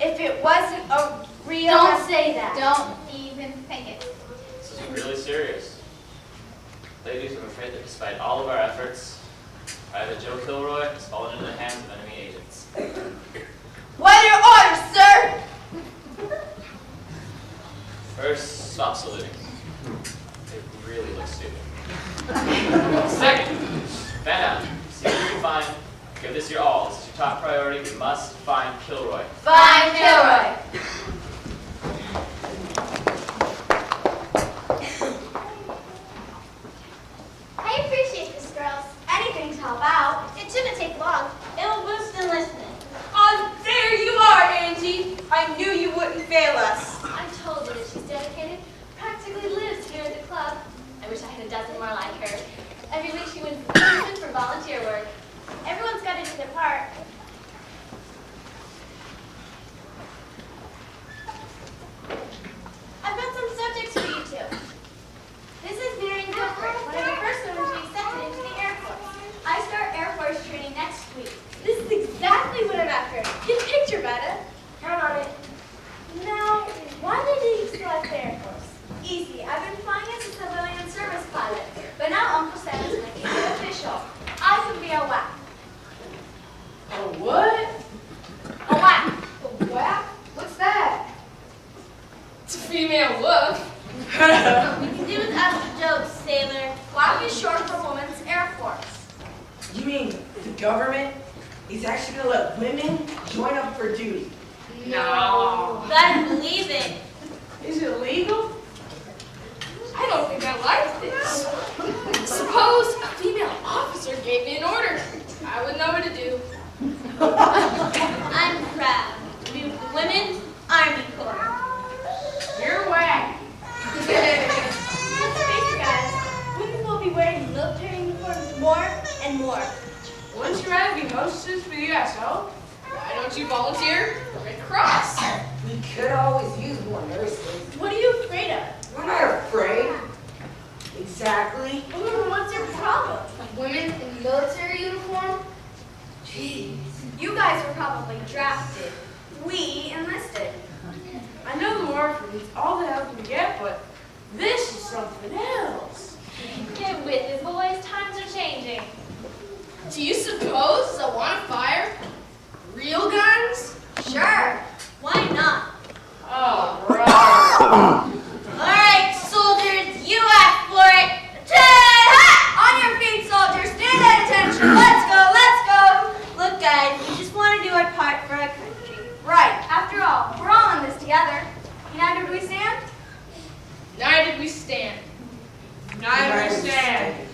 If it wasn't a real... Don't say that. Don't even think it. This is really serious. Ladies, I'm afraid that despite all of our efforts, Private Joe Kilroy has fallen into the hands of enemy agents. What are your orders, sir? First, stop saluting. They really look stupid. Second, fan out. See what you can find. Give this your all. This is your top priority. We must find Kilroy. Find Kilroy. I appreciate this, girls. Anything to help out. It shouldn't take long. It'll boost enlistment. Oh, there you are, Angie. I knew you wouldn't fail us. I told you that she's dedicated, practically lives here at the club. I wish I had a dozen more like her. Every week she wins the for volunteer work. Everyone's got to do their part. I've got some subjects for you two. This is Marion Guilford, one of the first women to be accepted into the Air Force. I start Air Force training next week. This is exactly what I'm after. Get a picture, Betta. Count on it. Now, why did you select the Air Force? Easy. I've been flying as a civilian service pilot, but now Uncle Sam is making me official. I can be a WAP. A what? A WAP. A whap? What's that? It's a female look. We can do without the jokes, sailor. WAP is short for Women's Air Force. You mean the government is actually going to let women join up for duty? No. Better believe it. Is it legal? I don't think I like this. Suppose a female officer gave me an order. I would know what to do. I'm proud. We Women's Army Corps. You're whack. Let's face it, guys. Women will be wearing military uniforms more and more. Wouldn't you rather be hostess for the USO? Why don't you volunteer for Red Cross? We could always use more nurses. What are you afraid of? We're not afraid. Exactly. What's your problem? Women in military uniform? Jeez. You guys were probably drafted. We enlisted. I know the Morphins, all the help we get, but this is something else. Get with it, boys. Times are changing. Do you suppose they'll want to fire real guns? Sure. Why not? Oh, right. All right, soldiers, you ask for it. On your feet, soldiers. Stand at attention. Let's go. Let's go. Look, guys, we just want to do our part for our country. Right. After all, we're all in this together. United we stand? United we stand. Neither stand.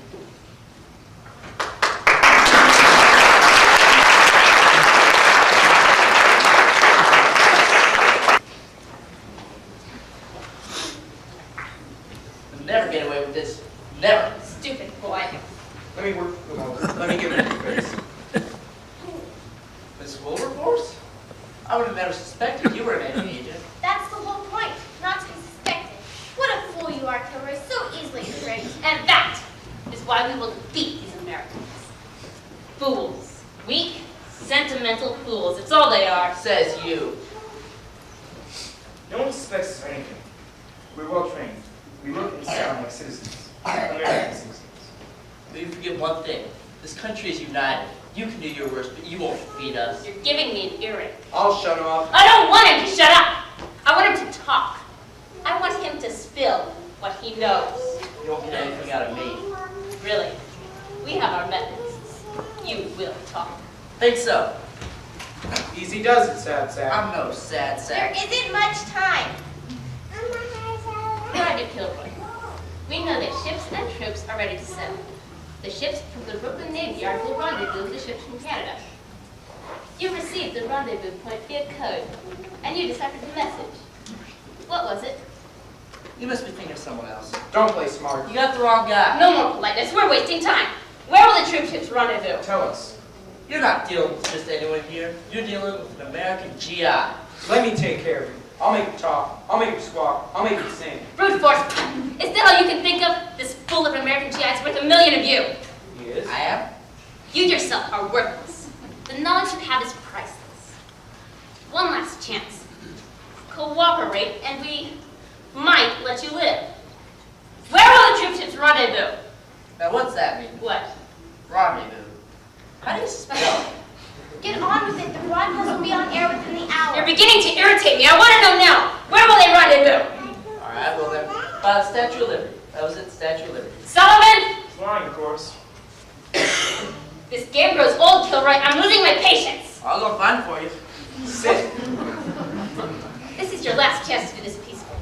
You'll never get away with this. Never. Stupid boy. Let me work them over. Let me give it a face. Miss Wilberforce? I would have never suspected you were an enemy agent. That's the whole point, not to be suspected. What a fool you are, Kilroy, so easily tricked. And that is why we will defeat these Americans. Fools. Weak, sentimental fools. It's all they are. Says you. No one suspects us of anything. We're well trained. We look and sound like citizens. American citizens. But you forget one thing. This country is united. You can do your worst, but you won't defeat us. You're giving me an earring. I'll shut off. I don't want him to shut up. I want him to talk. I want him to spill what he knows. You won't get anything out of me. Really, we have our methods. You will talk. Think so. Easy does it, sad. I'm no sad There sack. isn't much time. Kilroy to Kilroy. We know that ships and troops are ready to sail. The ships from the Brooklyn Navy Yard will rendezvous with the ships from Canada. You received the rendezvous point via code, and you deciphered the message. What was it? You must be thinking of someone else. Don't play smart. You got the wrong guy. No more politeness. We're wasting time. Where will the troop ships rendezvous? Tell us. You're not dealing with just anyone here. You're dealing with an American GI. Let me take care of you. I'll make you talk. I'll make you squawk. I'll make you sing. Brute force. Is that all you can think of? This fool of an American GI is worth 1,000,000 of you. He is? I am? You yourself are worthless. The knowledge you have is priceless. One last chance. Cooperate, and we might let you live. Where will the troop ships rendezvous? Now what's that mean? What? Rendezvous. How do you spell? Get on with it. The broadcast will be on air within the hour. You're beginning to irritate me. I want to know now. Where will they rendezvous? Alright, well then, by the Statue of Liberty. That was it, Statue of Liberty. Sullivan! Flying, of course. This game grows old, Kilroy. I'm losing my patience. I'll go find it for you. Sit. This is your last chance to do this peacefully.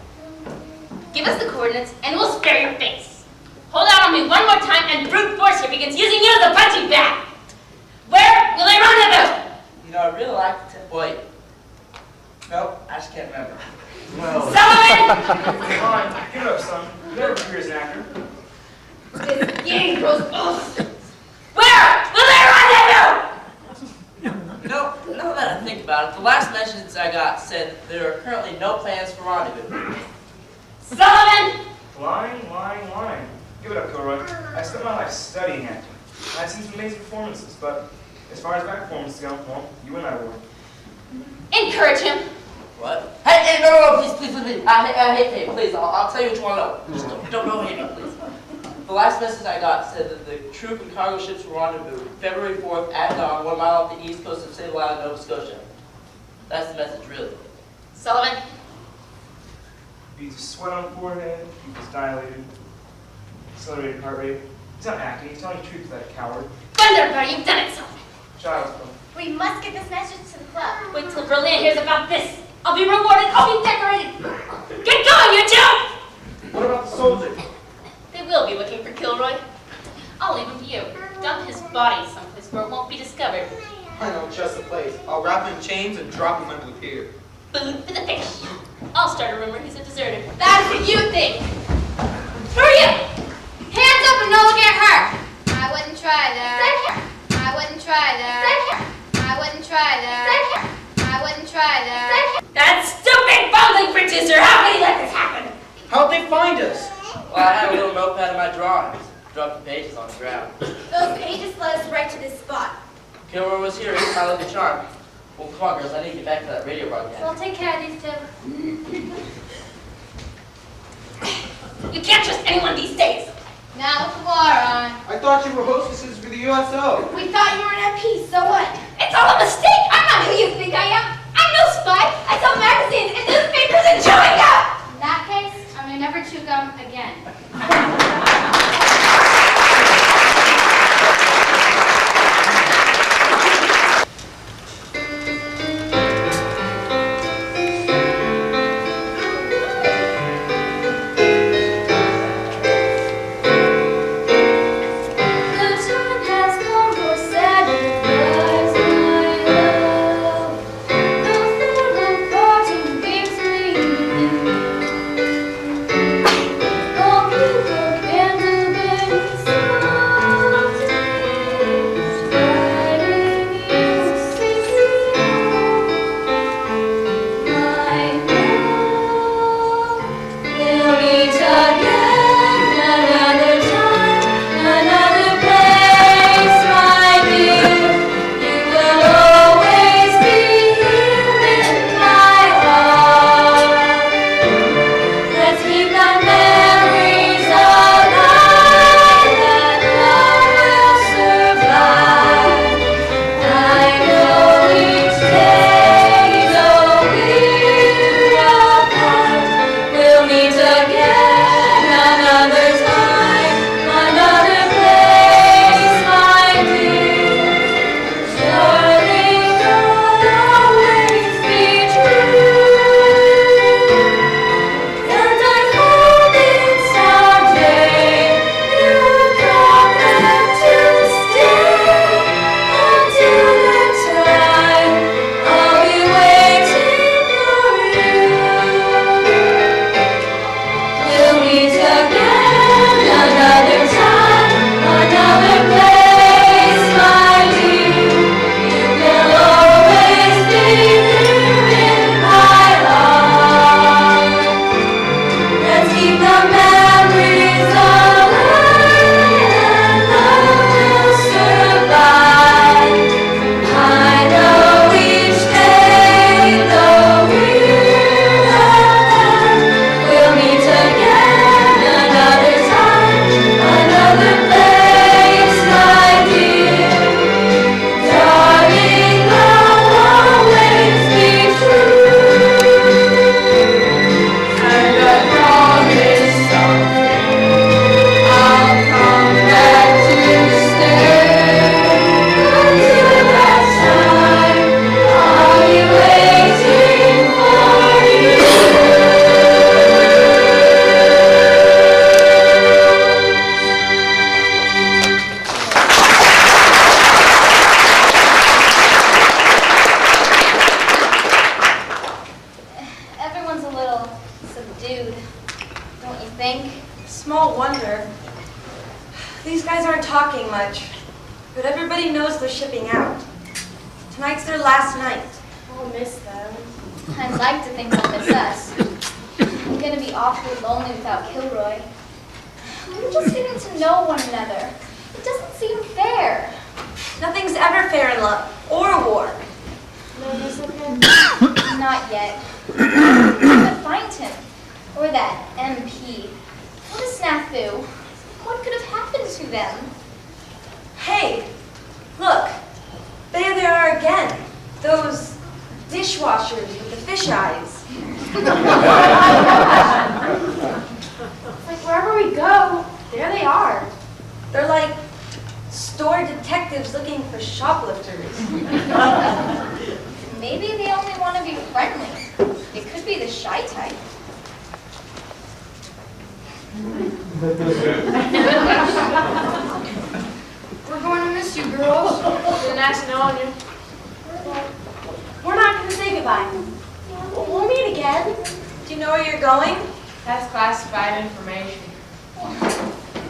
Give us the coordinates, and we'll spare your face. Hold out on me one more time, and brute force here begins using you as a punching bag. Where will they rendezvous? You know, I really like to wait. Nope, I just can't remember. Sullivan! Fine. Give it up, son. You never career as an actor. This game grows old. Where will they rendezvous? You know, now that I think about it, the last message I got said there are currently no plans for rendezvous. Sullivan! Lying. Give it up, Kilroy. I spent my life studying acting. I've seen some amazing performances, but as far as my performances go, well, you and I were. Encourage him. What? Hey, no, please. I hate hate, please. I'll tell you what you want to know. Just don't hate me, please. The last message I got said that the troop and cargo ships will rendezvous February 4th at dawn, 1 mile off the east coast of St. Island, Nova Scotia. That's the message, really. Sullivan. Beads of sweat on the forehead, pupils dilated, accelerated heart rate. He's not acting, he's telling the truth to that coward. Thunderbird, you've done it, Sullivan. Child's play. We must get this message to the club. Wait till Berlin hears about this. I'll be rewarded. I'll be decorated. Get going, you two! What about the soldiers? They will be looking for Kilroy. I'll leave him to you. Dump his body someplace where it won't be discovered. I know just the place. I'll wrap him in chains and drop him under the pier. Food for the fish. I'll start a rumor he's a deserter. That's what you think. Who are you? Hands up and don't look at her. I wouldn't try that. I wouldn't try that. I wouldn't try that. I wouldn't try that. That stupid bumbling producer! How could he let this happen? How'd they find us? Well, I have a little notepad in my drawings. Dropped the pages on the ground. Those pages led us right to this spot. Kilroy was here, he's my lucky charm. Well, come on, girls, I need to get back to that radio broadcast. Well, take care of these two. You can't trust anyone these days. Now with the water on. I thought you were hostesses for the USO. We thought you were in a piece, so what? It's all a mistake. I'm not who you think I am. I'm no spy. I sell magazines and newspapers and chewing gum. In that case, I may never chew gum again. Parting brings me subdued, don't you think? Small wonder. These guys aren't talking much, but everybody knows they're shipping out. Tonight's their last night. I'll miss them. I'd like to think they'll miss us. I'm gonna be awfully lonely without Kilroy. We're just getting to know one another. It doesn't seem fair. Nothing's ever fair in love or war. No, Jessica? Not yet. I'm gonna find him. Or that MP. What a snafu. What could have happened to them? Hey, look, there they are again. Those dishwashers with the fish eyes. Like wherever we go, there they are. They're like store detectives looking for shoplifters. Maybe they only want to be friendly. It could be the shy type. We're going to miss you, girls. Been nice knowing you. We're not going to say goodbye. We'll meet again. Do you know where you're going? That's classified information.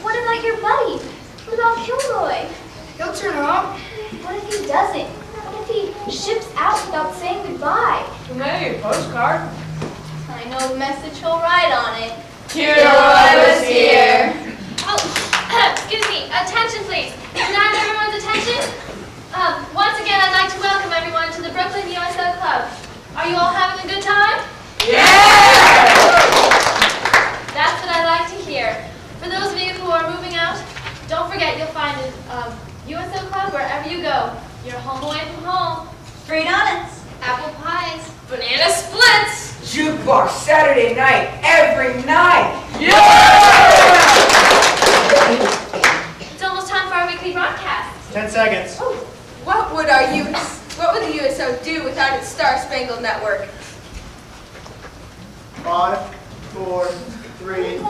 What about your buddy? What about Kilroy? He'll turn up. What if he doesn't? What if he ships out without saying goodbye? Maybe a postcard. I know the message he'll write on it. Kilroy was here. Oh, excuse me. Attention, please. Can I have everyone's attention? Once again, I'd like to welcome everyone to the Brooklyn USO Club. Are you all having a good time? Yeah! That's what I like to hear. For those of you who are moving out, don't forget you'll find a USO Club wherever you go. You're home away from home. Free donuts. Apple pies. Banana splits. Jukebox Saturday night, every night. It's almost time for our weekly broadcast. 10 seconds. What would the USO do without its Star-Spangled Network? 5, 4, 3, 2.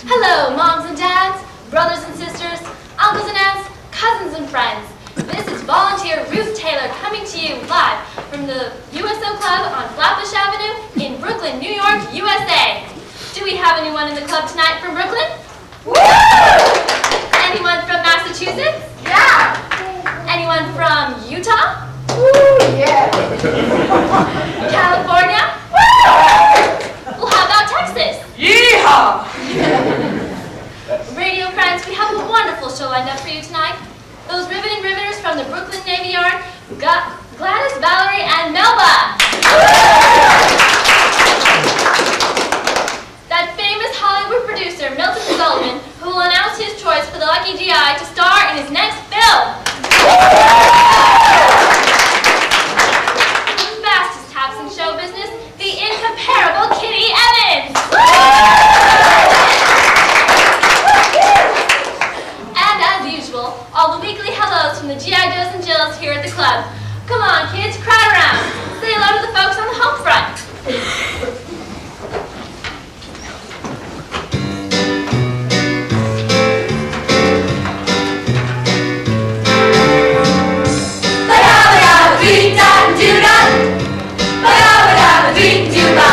Hello, moms and dads, brothers and sisters, uncles and aunts, cousins and friends. This is volunteer Ruth Taylor coming to you live from the USO Club on Flatbush Avenue in Brooklyn, New York, USA. Do we have anyone in the club tonight from Brooklyn? Woo! Anyone from Massachusetts? Yeah. Anyone from Utah? Ooh, yeah. California? Woo! Well, how about Texas? Yeehaw! Radio friends, we have a wonderful show lined up for you tonight. Those riveting riveters from the Brooklyn Navy Yard, Gladys, Valerie, and Melba. That famous Hollywood producer, Milton Sullivan, who will announce his choice for the Lucky GI to star in his next film. The fastest taps in show business, the incomparable Kitty Evans. And as usual, all the weekly hellos from the GI Joes and Jills here at the club. Come on, kids, crowd around. Say hello to the folks on the home front. Ba-da-ba-da-ba-dee-da-doo-da. Ba-da-ba-da-ba-dee-doo-ba.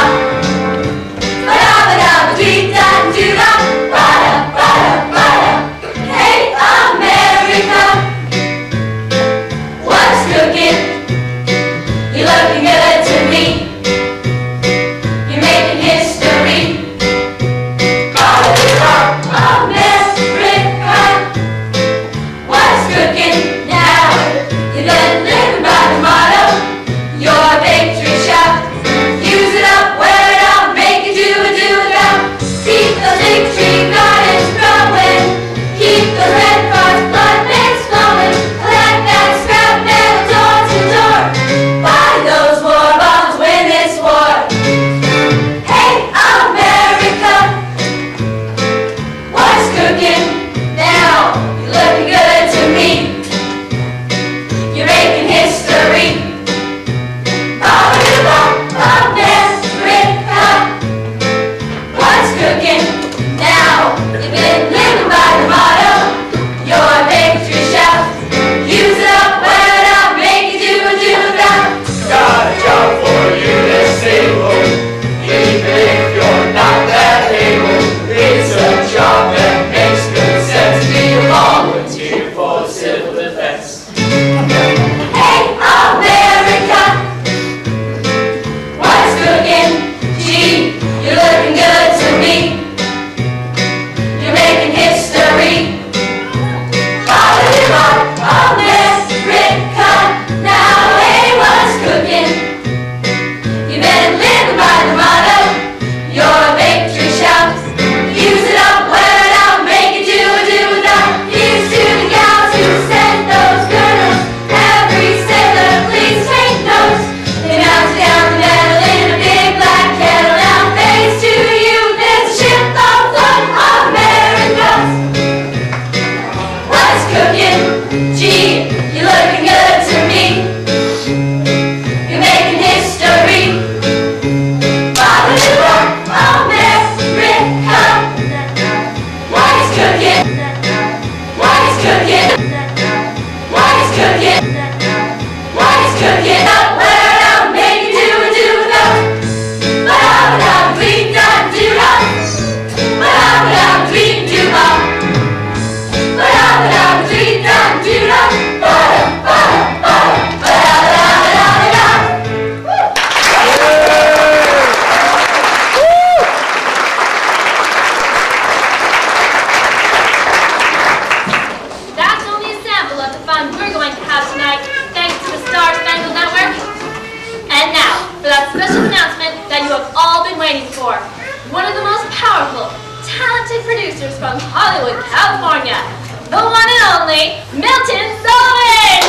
from Hollywood, California, the one and only Milton Sullivan!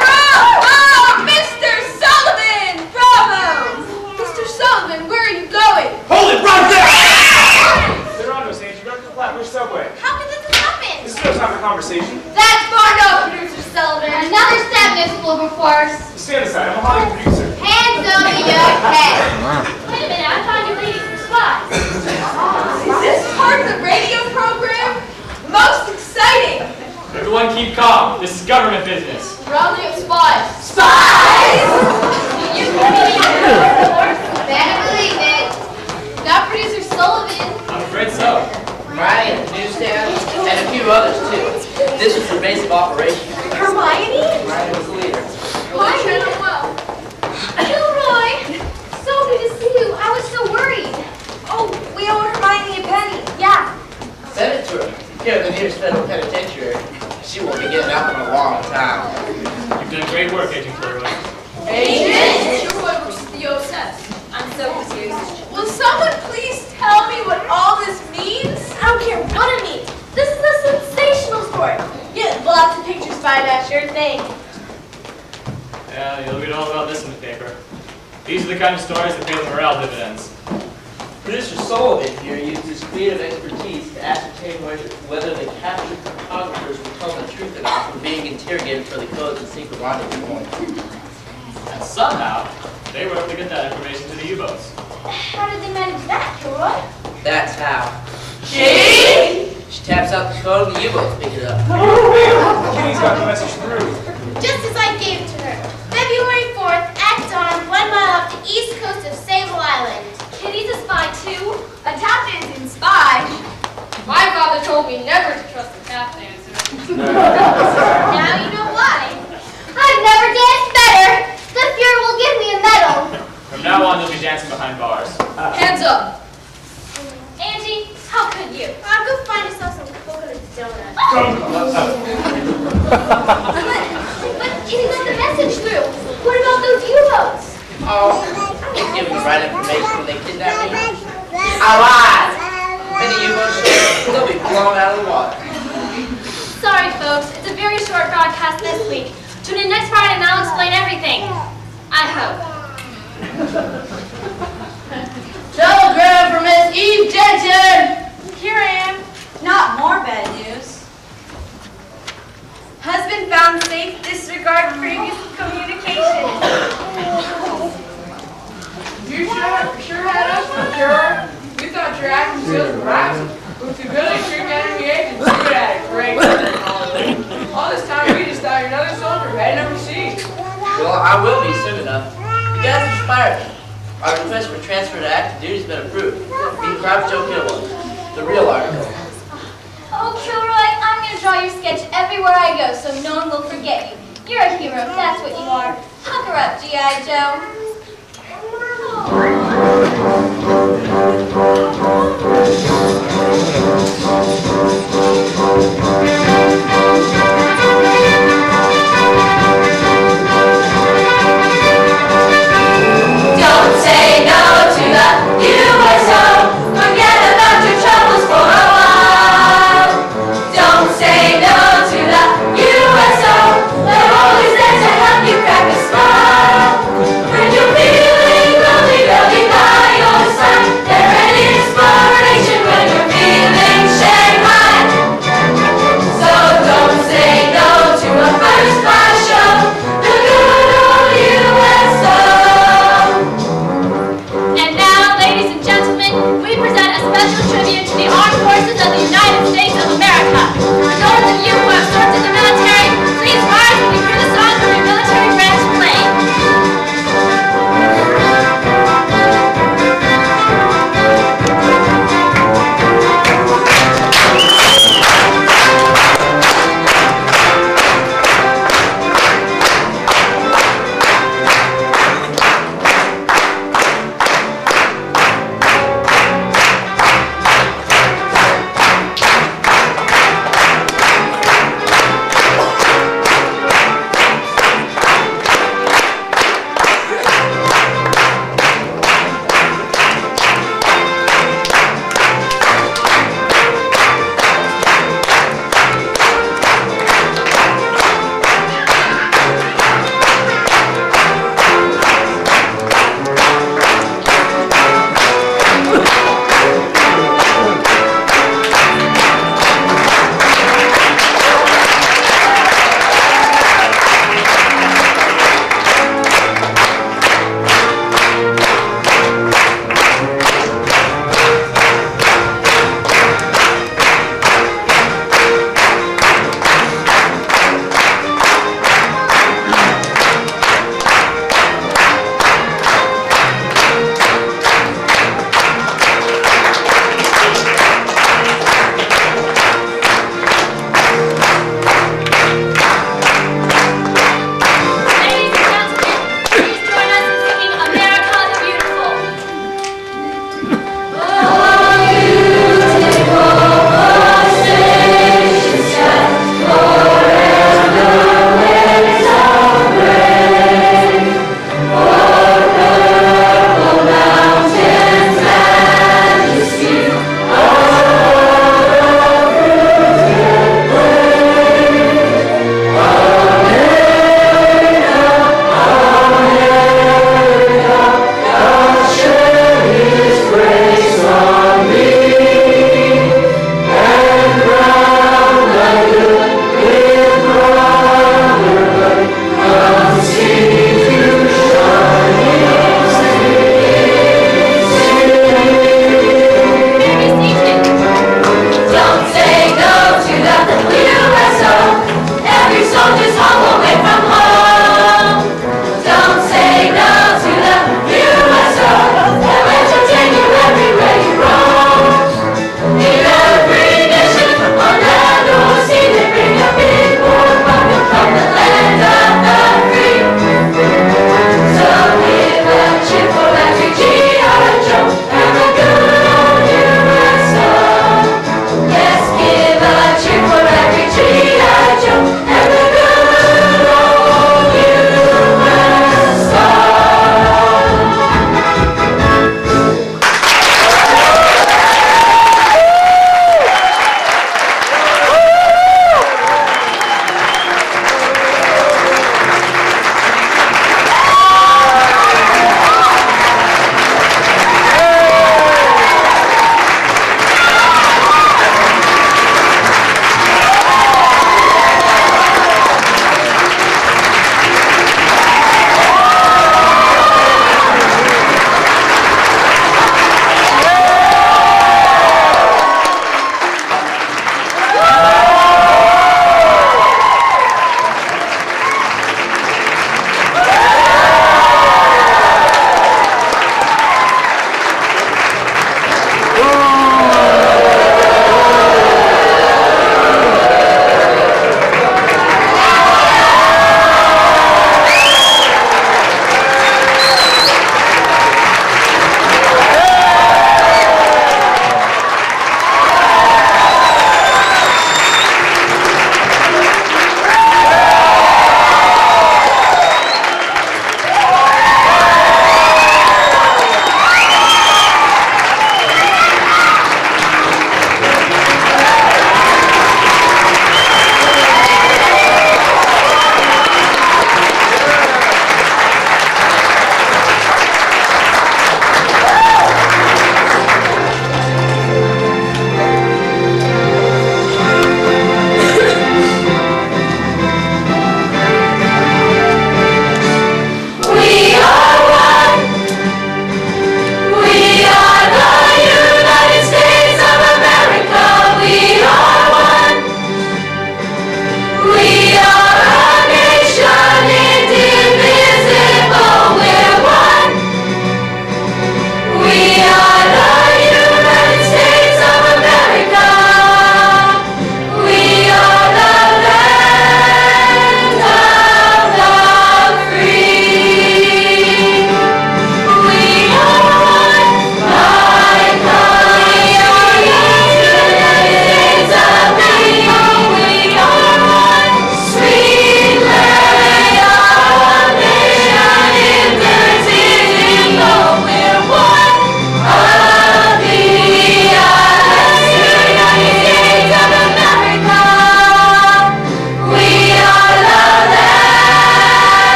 Bravo! Mr. Sullivan! Bravo! Mr. Sullivan, where are you going? Hold it right there! There are no stage. You run to the Flatbush subway. How can this happen? This is no time for conversation. That's far enough, Producer Sullivan. Another step, Miss Wilberforce. Stand aside. I'm a Hollywood producer. Hands over your head. Wait a minute, I thought you ladies were spies. Is this part of the radio program? Most exciting! Everyone keep calm. This is government business. Rounding up spies. Spies! You believe it? Better believe it. Not Producer Sullivan. I'm afraid so. Brian, newsstand, and a few others too. This was the base of operations. Hermione? Brian was the leader. Well, they trained them well. Kilroy, so good to see you. I was so worried. Oh, we owe Hermione a penny. Yeah. Send it to her. Here at the nearest federal penitentiary. She won't be getting out in a long time. You've done great work, Agent Kilroy. Agent? Kilroy works at the OSS. I'm so confused. Will someone please tell me what all this means? I don't care what it means. This is a sensational story. Get lots of pictures by that sure thing. Yeah, you'll read all about this in the paper. These are the kind of stories that pay the morale dividends. Producer Sullivan here used his creative expertise to ascertain whether the captured photographers were telling the truth or not from being interrogated for the codes and secret rendezvous points. And somehow, they were able to get that information to the U-boats. How did they manage that, Kilroy? That's how. She? She taps out the code and the U-boats pick it up. Kitty's got the message through. Just as I gave it to her. February 4th, at dawn, 1 mile off the east coast of Sable Island. Kitty's a spy too. A tap dancing spy? My father told me never to trust a tap dancer. Now you know why. I've never danced better. The Fuhrer will give me a medal. From now on, you'll be dancing behind bars. Hands up. Angie, how could you? I'll go find yourself some coconut donuts. But Kitty got the message through. What about those U-boats? Oh, they're giving the right information when they kidnap me. I lied. Then the U-boats show, they'll be blown out of the water. Sorry, folks. It's a very short broadcast this week. Tune in next Friday and I'll explain everything. I hope. Telegram for Miss Eve Denton. Here I am. Not more bad news. Husband found safe, disregard previous communication. You sure had us for sure. We thought your acting skills were rising. With the ability to trick enemy agents, you had a great career. All this time we just thought you're another soldier heading overseas. Well, I will be soon enough. You guys inspired me. Our request for transfer to active duty has been approved. Be proud of Joe Kilroy, the real article. Oh, Kilroy, I'm going to draw your sketch everywhere I go so no one will forget you. You're a hero, that's what you are. Hug her up, G.I. Joe.